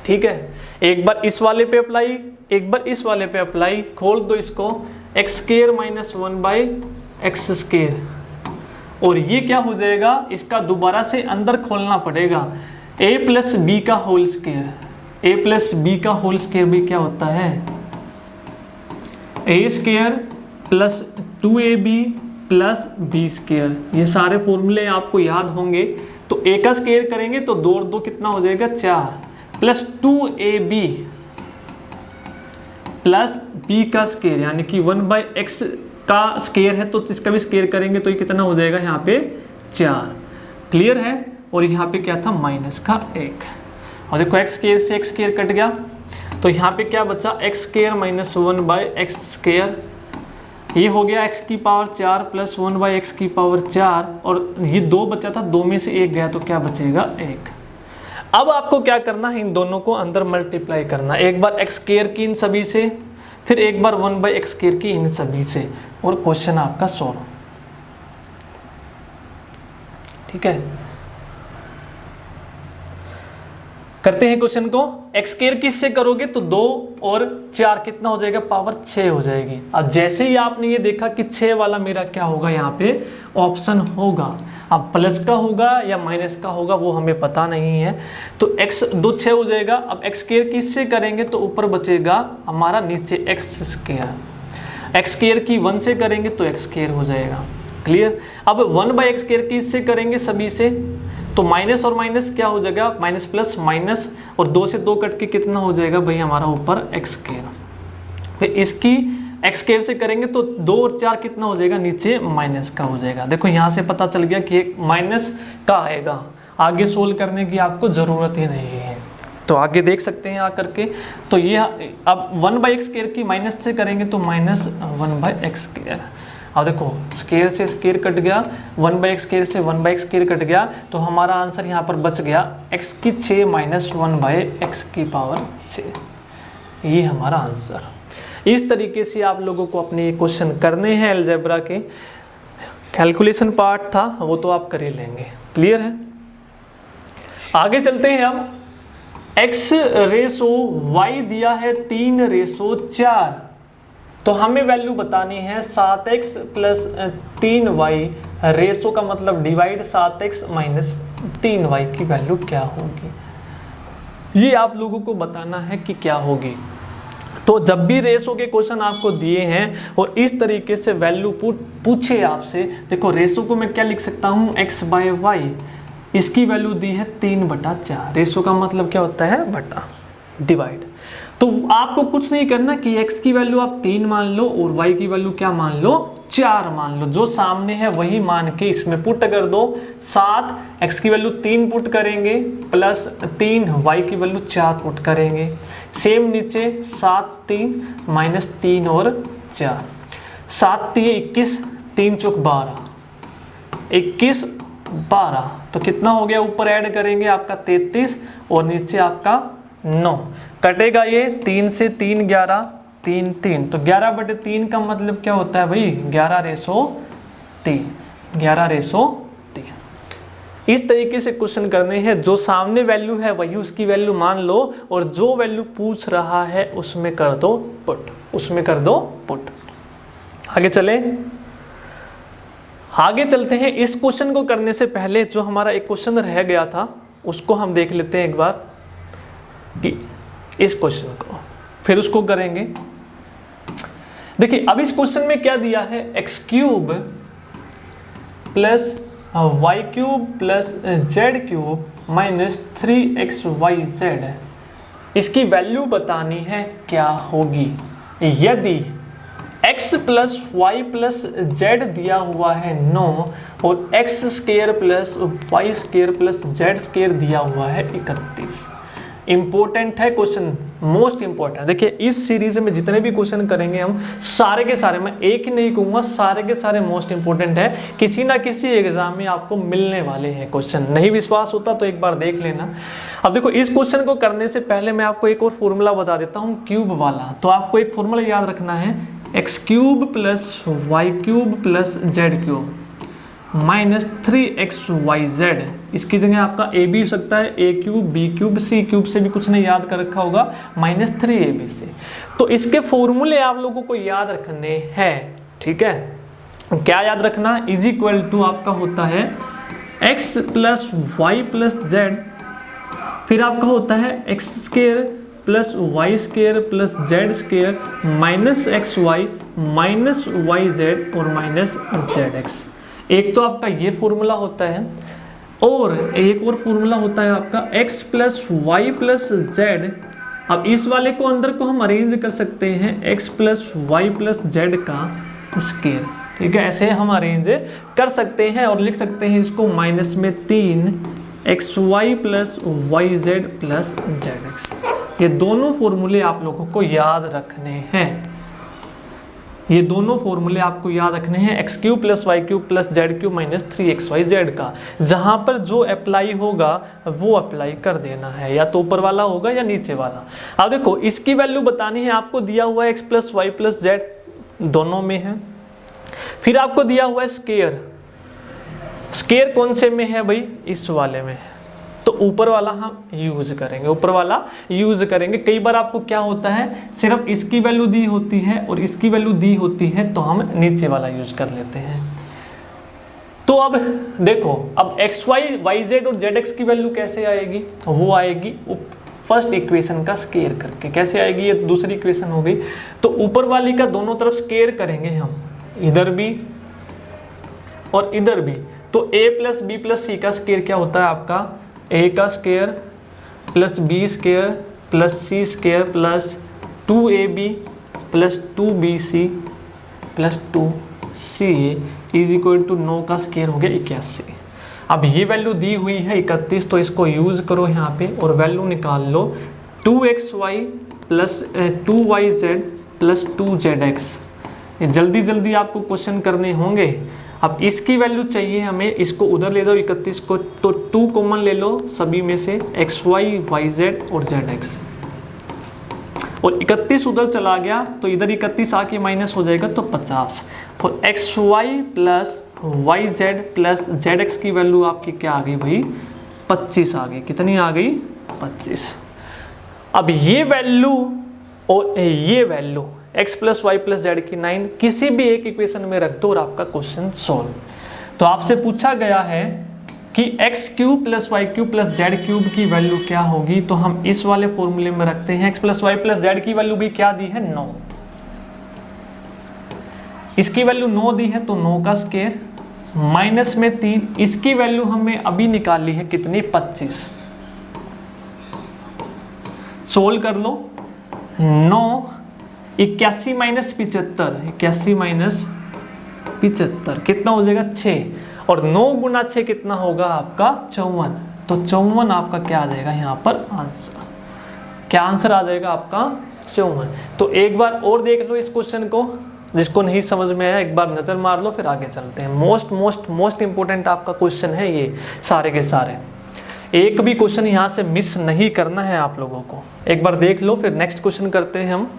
ठीक है, एक बार इस वाले पे अप्लाई, एक बार इस वाले पे अप्लाई। खोल दो इसको, x² - 1/x²। और ये क्या हो जाएगा, इसका दोबारा से अंदर खोलना पड़ेगा, a + b का होल स्क्वायर। a + b का होल स्क्वायर भी क्या होता है, a² + 2ab + b²। ये सारे फॉर्मूले आपको याद होंगे। तो a का स्क्वायर करेंगे तो 2 और 2 कितना हो जाएगा, 4 + 2ab + b² यानी कि 1/x का स्क्वायर है तो इसका भी स्क्वायर करेंगे तो ये कितना हो जाएगा, यहाँ पे 4। क्लियर है, और यहाँ पे क्या था, -1। और देखो x² से x² कट गया तो यहाँ पे क्या बचा, x² - 1/x²। ये हो गया x की पावर 4 प्लस 1/x की पावर 4, और ये 2 बचा था, 2 में से 1 गया तो क्या बचेगा 1। अब आपको क्या करना है, इन दोनों को अंदर मल्टीप्लाई करना, एक बार x स्क्वायर की इन सभी से, फिर एक बार 1/x स्क्वायर की इन सभी से, और क्वेश्चन आपका सॉल्व। ठीक है, करते हैं क्वेश्चन को। एक्स स्क्वायर किससे करोगे तो 2 और 4 कितना हो जाएगा, पावर 6 हो जाएगी। अब जैसे ही आपने ये देखा कि 6 वाला मेरा क्या होगा, यहाँ पे ऑप्शन होगा। अब प्लस का होगा या माइनस का होगा वो हमें पता नहीं है, तो x 2 6 हो जाएगा। अब एक्स स्क्वायर किससे करेंगे तो ऊपर बचेगा हमारा नीचे एक्स स्क्वायर। एक्स स्क्वायर की 1 से करेंगे तो एक्स स्क्वायर हो जाएगा। क्लियर। अब 1/x स्क्वायर की इससे करेंगे सभी से, तो माइनस और माइनस क्या हो जाएगा, माइनस प्लस माइनस, और 2 से 2 कट के कितना हो जाएगा भाई हमारा ऊपर एक्स स्क्वायर। फिर इसकी एक्स स्क्वायर से करेंगे तो 2 और 4 कितना हो जाएगा, नीचे माइनस का हो जाएगा। देखो यहाँ से पता चल गया कि एक माइनस का आएगा, आगे सोल्व करने की आपको ज़रूरत ही नहीं है, तो आगे देख सकते हैं आकर के। तो ये अब 1/x स्क्वायर की माइनस से करेंगे तो माइनस 1/x स्क्वायर। अब देखो स्क्वायर से स्क्वायर कट गया, 1/x स्क्वायर से 1/x स्क्वायर कट गया, तो हमारा आंसर यहाँ पर बच गया x की 6 माइनस 1/x की पावर 6। ये हमारा आंसर। इस तरीके से आप लोगों को अपने ये क्वेश्चन करने हैं अलजेब्रा के। कैलकुलेशन पार्ट था वो तो आप कर ही लेंगे। क्लियर है, आगे चलते हैं। अब x रेशो y दिया है 3/4, तो हमें वैल्यू बतानी है 7x प्लस 3y, रेशो का मतलब डिवाइड 7x माइनस 3y की वैल्यू क्या होगी, ये आप लोगों को बताना है कि क्या होगी। तो जब भी रेशो के क्वेश्चन आपको दिए हैं और इस तरीके से वैल्यू पूछे आपसे, देखो रेशो को मैं क्या लिख सकता हूँ, x/y, इसकी वैल्यू दी है 3/4। रेशो का मतलब क्या होता है, बटा, डिवाइड। तो आपको कुछ नहीं करना कि x की वैल्यू आप 3 मान लो और y की वैल्यू क्या मान लो, 4 मान लो। जो सामने है वही मान के इसमें पुट कर दो। 7 x की वैल्यू 3 पुट करेंगे प्लस 3 y की वैल्यू 4 पुट करेंगे। सेम नीचे 7 3 माइनस 3 और 4, 7 3 21, 3 चौक 12, 21 12, तो कितना हो गया, ऊपर ऐड करेंगे आपका 33 और नीचे आपका 9, कटेगा ये 3 से 3 11, 3 3, तो 11/3 का मतलब क्या होता है भाई, 11/3, 11/3। इस तरीके से क्वेश्चन करने हैं। जो सामने वैल्यू है वही उसकी वैल्यू मान लो, और जो वैल्यू पूछ रहा है उसमें कर दो पुट, उसमें कर दो पुट। आगे चले, आगे चलते हैं। इस क्वेश्चन को करने से पहले जो हमारा एक क्वेश्चन रह गया था उसको हम देख लेते हैं एक बार, कि इस क्वेश्चन को फिर उसको करेंगे। देखिए अब इस क्वेश्चन में क्या दिया है, x³ plus y³ plus z³ minus 3xyz, इसकी वैल्यू बतानी है क्या होगी। यदि x plus Y plus Z दिया हुआ है 9 और x² plus y² plus z² दिया हुआ है 31। इंपॉर्टेंट है क्वेश्चन, मोस्ट इंपॉर्टेंट। देखिए इस सीरीज में जितने भी क्वेश्चन करेंगे हम सारे के सारे, मैं एक ही नहीं कहूँगा, सारे के सारे मोस्ट इंपॉर्टेंट है, किसी ना किसी एग्जाम में आपको मिलने वाले हैं क्वेश्चन। नहीं विश्वास होता तो एक बार देख लेना। अब देखो इस क्वेश्चन को करने से पहले मैं आपको एक और फॉर्मूला बता देता हूँ, क्यूब वाला। तो आपको एक फॉर्मूला याद रखना है, x³ plus y³ plus z³ minus 3xyz। इसकी जगह आपका a भी हो सकता है, a³ b³ c³ से भी कुछ नहीं याद कर रखा होगा, माइनस 3ab से। तो इसके फॉर्मूले आप लोगों को याद रखने हैं, ठीक है। क्या याद रखना, इज इक्वल टू आपका होता है x plus Y plus Z, फिर आपका होता है x² plus y² plus z² minus xy minus yz और माइनस zx। एक तो आपका ये फॉर्मूला होता है, और एक और फॉर्मूला होता है आपका x plus Y plus Z. अब इस वाले को अंदर को हम अरेंज कर सकते हैं x plus Y plus Z का स्क्वायर, ठीक है। ऐसे हम अरेंज कर सकते हैं और लिख सकते हैं इसको माइनस में 3xy plus yz plus zx। ये दोनों फॉर्मूले आप लोगों को याद रखने हैं, ये दोनों फॉर्मूले आपको याद रखने हैं, X cube plus Y cube plus Z cube minus 3xyz का। जहां पर जो अप्लाई होगा वो अप्लाई कर देना है, या तो ऊपर वाला होगा या नीचे वाला। अब देखो इसकी वैल्यू बतानी है, आपको दिया हुआ है X plus Y plus Z दोनों में है, फिर आपको दिया हुआ है स्केयर। स्केयर कौन से में है भाई? इस वाले में। तो ऊपर वाला हम यूज करेंगे, ऊपर वाला यूज करेंगे। कई बार आपको क्या होता है, सिर्फ इसकी वैल्यू दी होती है और इसकी वैल्यू दी होती है, तो हम नीचे वाला यूज कर लेते हैं। तो अब देखो, अब एक्स वाई वाई जेड और जेड एक्स की वैल्यू कैसे आएगी? तो वो आएगी फर्स्ट इक्वेशन का स्केयर करके। कैसे आएगी? ये दूसरी इक्वेशन हो गई। तो ऊपर वाली का दोनों तरफ स्केयर करेंगे हम, इधर भी और इधर भी। तो a plus B plus C का स्केयर क्या होता है आपका? a का square plus B square plus C square plus 2ab plus 2bc plus 2ca is equal to 9 का स्केयर हो गया 81। अब ये वैल्यू दी हुई है 31, तो इसको यूज करो यहाँ पे और वैल्यू निकाल लो 2xy plus 2yz plus 2zx। ये जल्दी जल्दी आपको क्वेश्चन करने होंगे। अब इसकी वैल्यू चाहिए हमें, इसको उधर ले जाओ 31 को, तो 2 कॉमन ले लो सभी में से, xy yz और zx, और 31 उधर चला गया तो इधर 31 आके माइनस हो जाएगा तो 50। और xy plus yz plus zx की वैल्यू आपकी क्या आ गई भाई? 25 आ गई। कितनी आ गई? 25। अब ये वैल्यू और ये value x plus Y plus Z की 9 किसी भी एक इक्वेशन में रख दो और आपका क्वेश्चन सॉल्व। तो आपसे पूछा गया है कि x cube plus Y cube plus Z cube की वैल्यू क्या होगी, तो हम इस वाले फॉर्मूले में रखते हैं। x plus Y plus Z की वैल्यू भी क्या दी है? 9। इसकी वैल्यू 9 दी है तो 9 का स्केयर माइनस में 3। इसकी वैल्यू हमें अभी निकाली है कितनी? 25। सोल्व कर लो। 9 81 माइनस 75, 81 माइनस 75 कितना हो जाएगा? 6। और 9 गुना 6 कितना होगा आपका? 54। तो 54 आपका क्या आ जाएगा यहाँ पर आंसर? क्या आंसर आ जाएगा आपका? 54। तो एक बार और देख लो इस क्वेश्चन को, जिसको नहीं समझ में आया एक बार नजर मार लो, फिर आगे चलते हैं। मोस्ट इंपोर्टेंट आपका क्वेश्चन है ये सारे के सारे। एक भी क्वेश्चन यहाँ से मिस नहीं करना है आप लोगों को। एक बार देख लो, फिर नेक्स्ट क्वेश्चन करते हैं हम।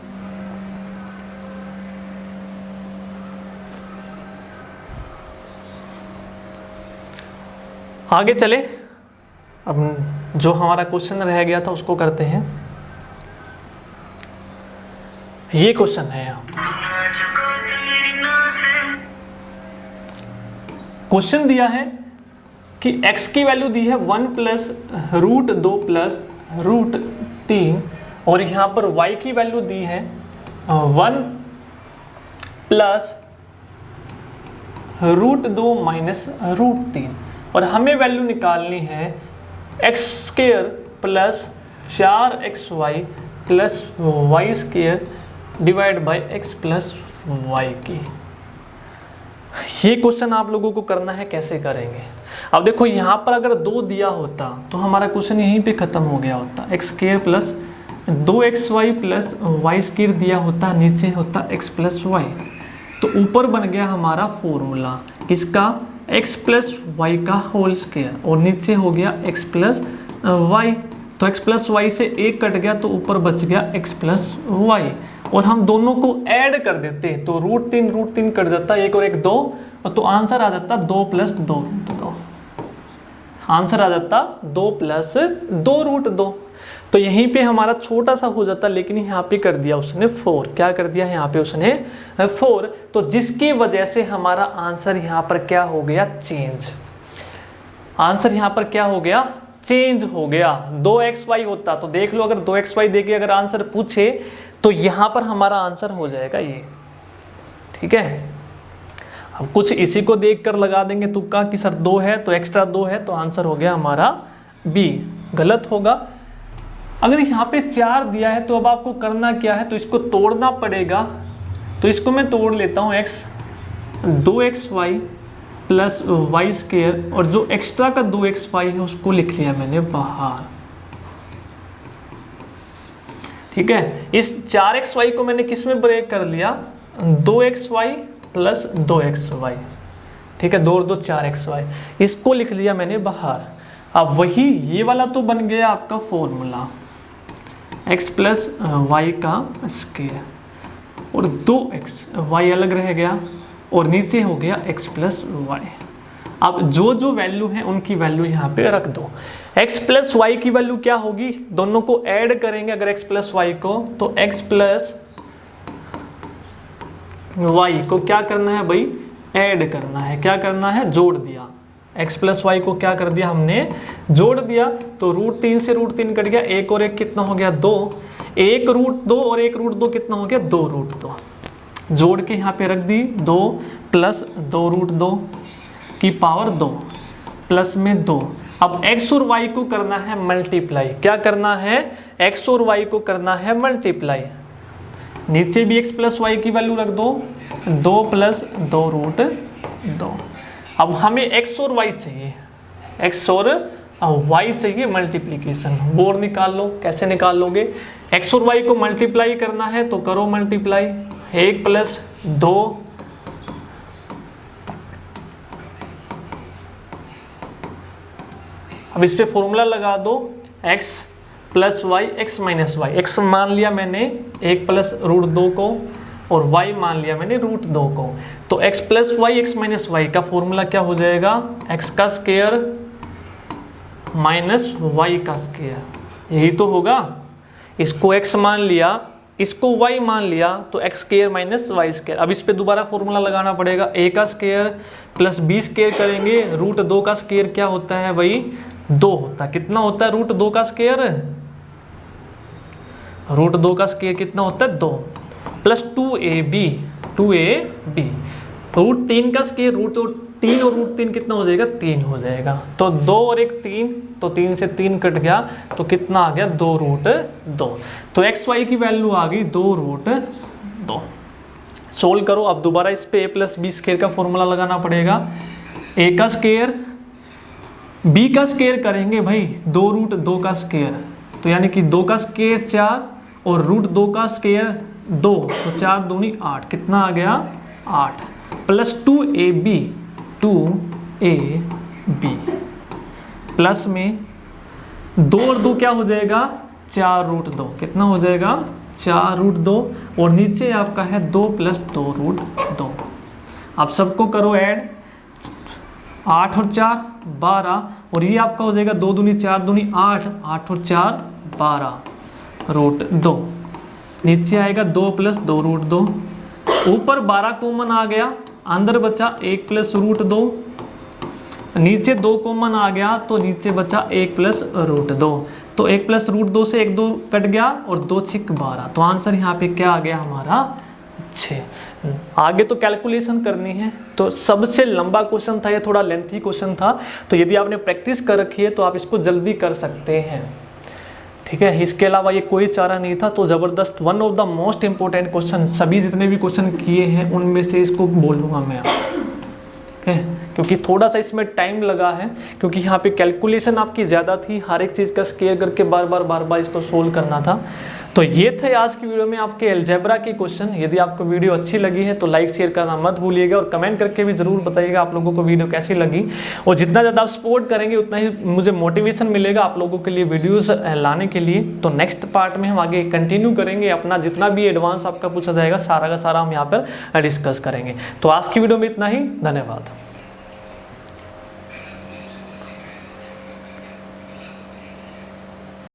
आगे चले, अब जो हमारा क्वेश्चन रह गया था उसको करते हैं। ये क्वेश्चन है यहाँ, क्वेश्चन दिया है कि x की वैल्यू दी है 1 प्लस रूट 2 प्लस रूट 3, और यहाँ पर y की वैल्यू दी है 1 प्लस रूट 2 माइनस रूट 3, और हमें वैल्यू निकालनी है X square plus 4xy plus Y square divide by X plus Y की। ये क्वेश्चन आप लोगों को करना है, कैसे करेंगे? अब देखो यहाँ पर अगर 2 दिया होता तो हमारा क्वेश्चन यहीं पे ख़त्म हो गया होता। X square plus 2xy plus Y square दिया होता, नीचे होता x प्लस वाई, तो ऊपर बन गया हमारा फॉर्मूला किसका? x प्लस वाई का होल स्क्वायर, और नीचे हो गया x प्लस वाई। तो x प्लस वाई से 1 कट गया तो ऊपर बच गया x प्लस वाई, और हम दोनों को ऐड कर देते तो रूट 3 कट जाता, 1 और 1 2, और तो आंसर आ जाता 2 प्लस 2 रूट 2। आंसर आ जाता 2 प्लस 2 रूट 2। तो यहीं पे हमारा छोटा सा हो जाता, लेकिन यहाँ पे कर दिया उसने 4। क्या कर दिया यहाँ पे उसने? 4। तो जिसकी वजह से हमारा आंसर यहाँ पर क्या हो गया? चेंज। आंसर यहाँ पर क्या हो गया? चेंज हो गया। 2xy होता तो देख लो, अगर 2xy देके अगर आंसर पूछे तो यहाँ पर हमारा आंसर हो जाएगा ये। ठीक है, अब कुछ इसी को देख कर लगा देंगे तुक्का कि सर 2 है तो एक्स्ट्रा 2 है, तो आंसर हो गया हमारा बी। गलत होगा। अगर यहाँ पे 4 दिया है तो अब आपको करना क्या है? तो इसको तोड़ना पड़ेगा। तो इसको मैं तोड़ लेता हूँ। x 2xy plus Y square, और जो एक्स्ट्रा का 2xy है उसको लिख लिया मैंने बाहर। ठीक है, इस 4xy को मैंने किस में ब्रेक कर लिया? 2xy प्लस 2xy, ठीक है, 2 और 2 4xy, इसको लिख लिया मैंने बाहर। अब वही ये वाला तो बन गया आपका फॉर्मूला x प्लस वाई का स्क्वायर और 2x y अलग रह गया और नीचे हो गया x प्लस वाई। अब जो जो वैल्यू है उनकी वैल्यू यहाँ पे रख दो। x प्लस वाई की वैल्यू क्या होगी, दोनों को ऐड करेंगे अगर x प्लस वाई को, तो x प्लस वाई को क्या करना है भाई, ऐड करना है। क्या करना है, जोड़ दिया। x प्लस वाई को क्या कर दिया हमने, जोड़ दिया। तो √3 से √3 कट गया, 1 और 1 कितना हो गया 2, 1 √2 और 1 √2 कितना हो गया 2 √2, जोड़ के यहाँ पे रख दी 2 प्लस 2 √2 की पावर 2 प्लस में 2। अब x और y को करना है मल्टीप्लाई। क्या करना है, x और y को करना है मल्टीप्लाई। नीचे भी x प्लस वाई की वैल्यू रख दो, 2 प्लस 2 √2। अब हमें x और y चाहिए, x और y चाहिए मल्टीप्लीकेशन, वो निकाल लो। कैसे निकाल लोगे, x और y को मल्टीप्लाई करना है तो करो मल्टीप्लाई, 1 प्लस 2 अब इस पे फॉर्मूला लगा दो, x plus Y x minus Y. X मान लिया मैंने 1 प्लस √2 को और y मान लिया मैंने √2 को। तो x plus Y x minus y का फॉर्मूला क्या हो जाएगा, x का स्क्वायर माइनस वाई का स्क्वायर, यही तो होगा। इसको x मान लिया, इसको y मान लिया, तो x square minus y square. अब इस पे दोबारा फॉर्मूला लगाना पड़ेगा, a का स्क्वायर प्लस b स्क्वायर करेंगे, √2 का स्क्वायर क्या होता है भाई 2 होता है। कितना होता है √2 का स्क्वायर, √2 का स्क्वायर कितना होता है 2 प्लस 2ab, √3 का स्क्वायर √3 और √3 कितना हो जाएगा 3 हो जाएगा। तो 2 और 1 3, तो 3 से 3 कट गया, तो कितना आ गया 2 √2। तो एक्स वाई की वैल्यू आ गई 2 √2। सोल्व करो। अब दोबारा इस पे a प्लस बी स्क्वायर का फॉर्मूला लगाना पड़ेगा, a का स्क्वायर b का स्क्वायर करेंगे भाई 2 √2 का स्क्वायर, तो यानी कि 2 का स्क्वायर 4 और √2 का स्क्वायर 2, तो 4 दूनी 8, कितना आ गया 8 प्लस 2ab प्लस में 2 और 2 क्या हो जाएगा 4 √2, कितना हो जाएगा 4 √2 और नीचे आपका है 2 प्लस 2 √2। आप सबको करो ऐड, 8 और 4 12 और ये आपका हो जाएगा 2 दूनी 4 दूनी 8, 8 और 4 12 √2। नीचे आएगा 2 प्लस 2 √2, ऊपर 12 कॉमन आ गया, अंदर बचा 1 प्लस √2, नीचे 2 कॉमन आ गया तो नीचे बचा 1 प्लस √2। तो 1 प्लस √2 से 1 2 कट गया और 2 6 12, तो आंसर यहाँ पे क्या आ गया हमारा 6। आगे तो कैलकुलेशन करनी है, तो सबसे लंबा क्वेश्चन था ये, थोड़ा लेंथी क्वेश्चन था, तो यदि आपने प्रैक्टिस कर रखी है तो आप इसको जल्दी कर सकते हैं, ठीक है। इसके अलावा ये कोई चारा नहीं था। तो ज़बरदस्त, one of the most important question, सभी जितने भी क्वेश्चन किए हैं उनमें से इसको बोलूँगा मैं, ठीक है, क्योंकि थोड़ा सा इसमें टाइम लगा है, क्योंकि यहाँ पे कैलकुलेशन आपकी ज़्यादा थी, हर एक चीज़ का स्क्वायर करके बार बार इसको सोल्व करना था। तो ये थे आज की वीडियो में आपके अलजेब्रा के क्वेश्चन। यदि आपको वीडियो अच्छी लगी है तो लाइक शेयर करना मत भूलिएगा और कमेंट करके भी ज़रूर बताइएगा आप लोगों को वीडियो कैसी लगी। और जितना ज़्यादा आप सपोर्ट करेंगे उतना ही मुझे मोटिवेशन मिलेगा आप लोगों के लिए वीडियोज़ लाने के लिए। तो नेक्स्ट पार्ट में हम आगे कंटिन्यू करेंगे, अपना जितना भी एडवांस आपका पूछा जाएगा सारा का सारा हम यहाँ पर डिस्कस करेंगे। तो आज की वीडियो में इतना ही, धन्यवाद।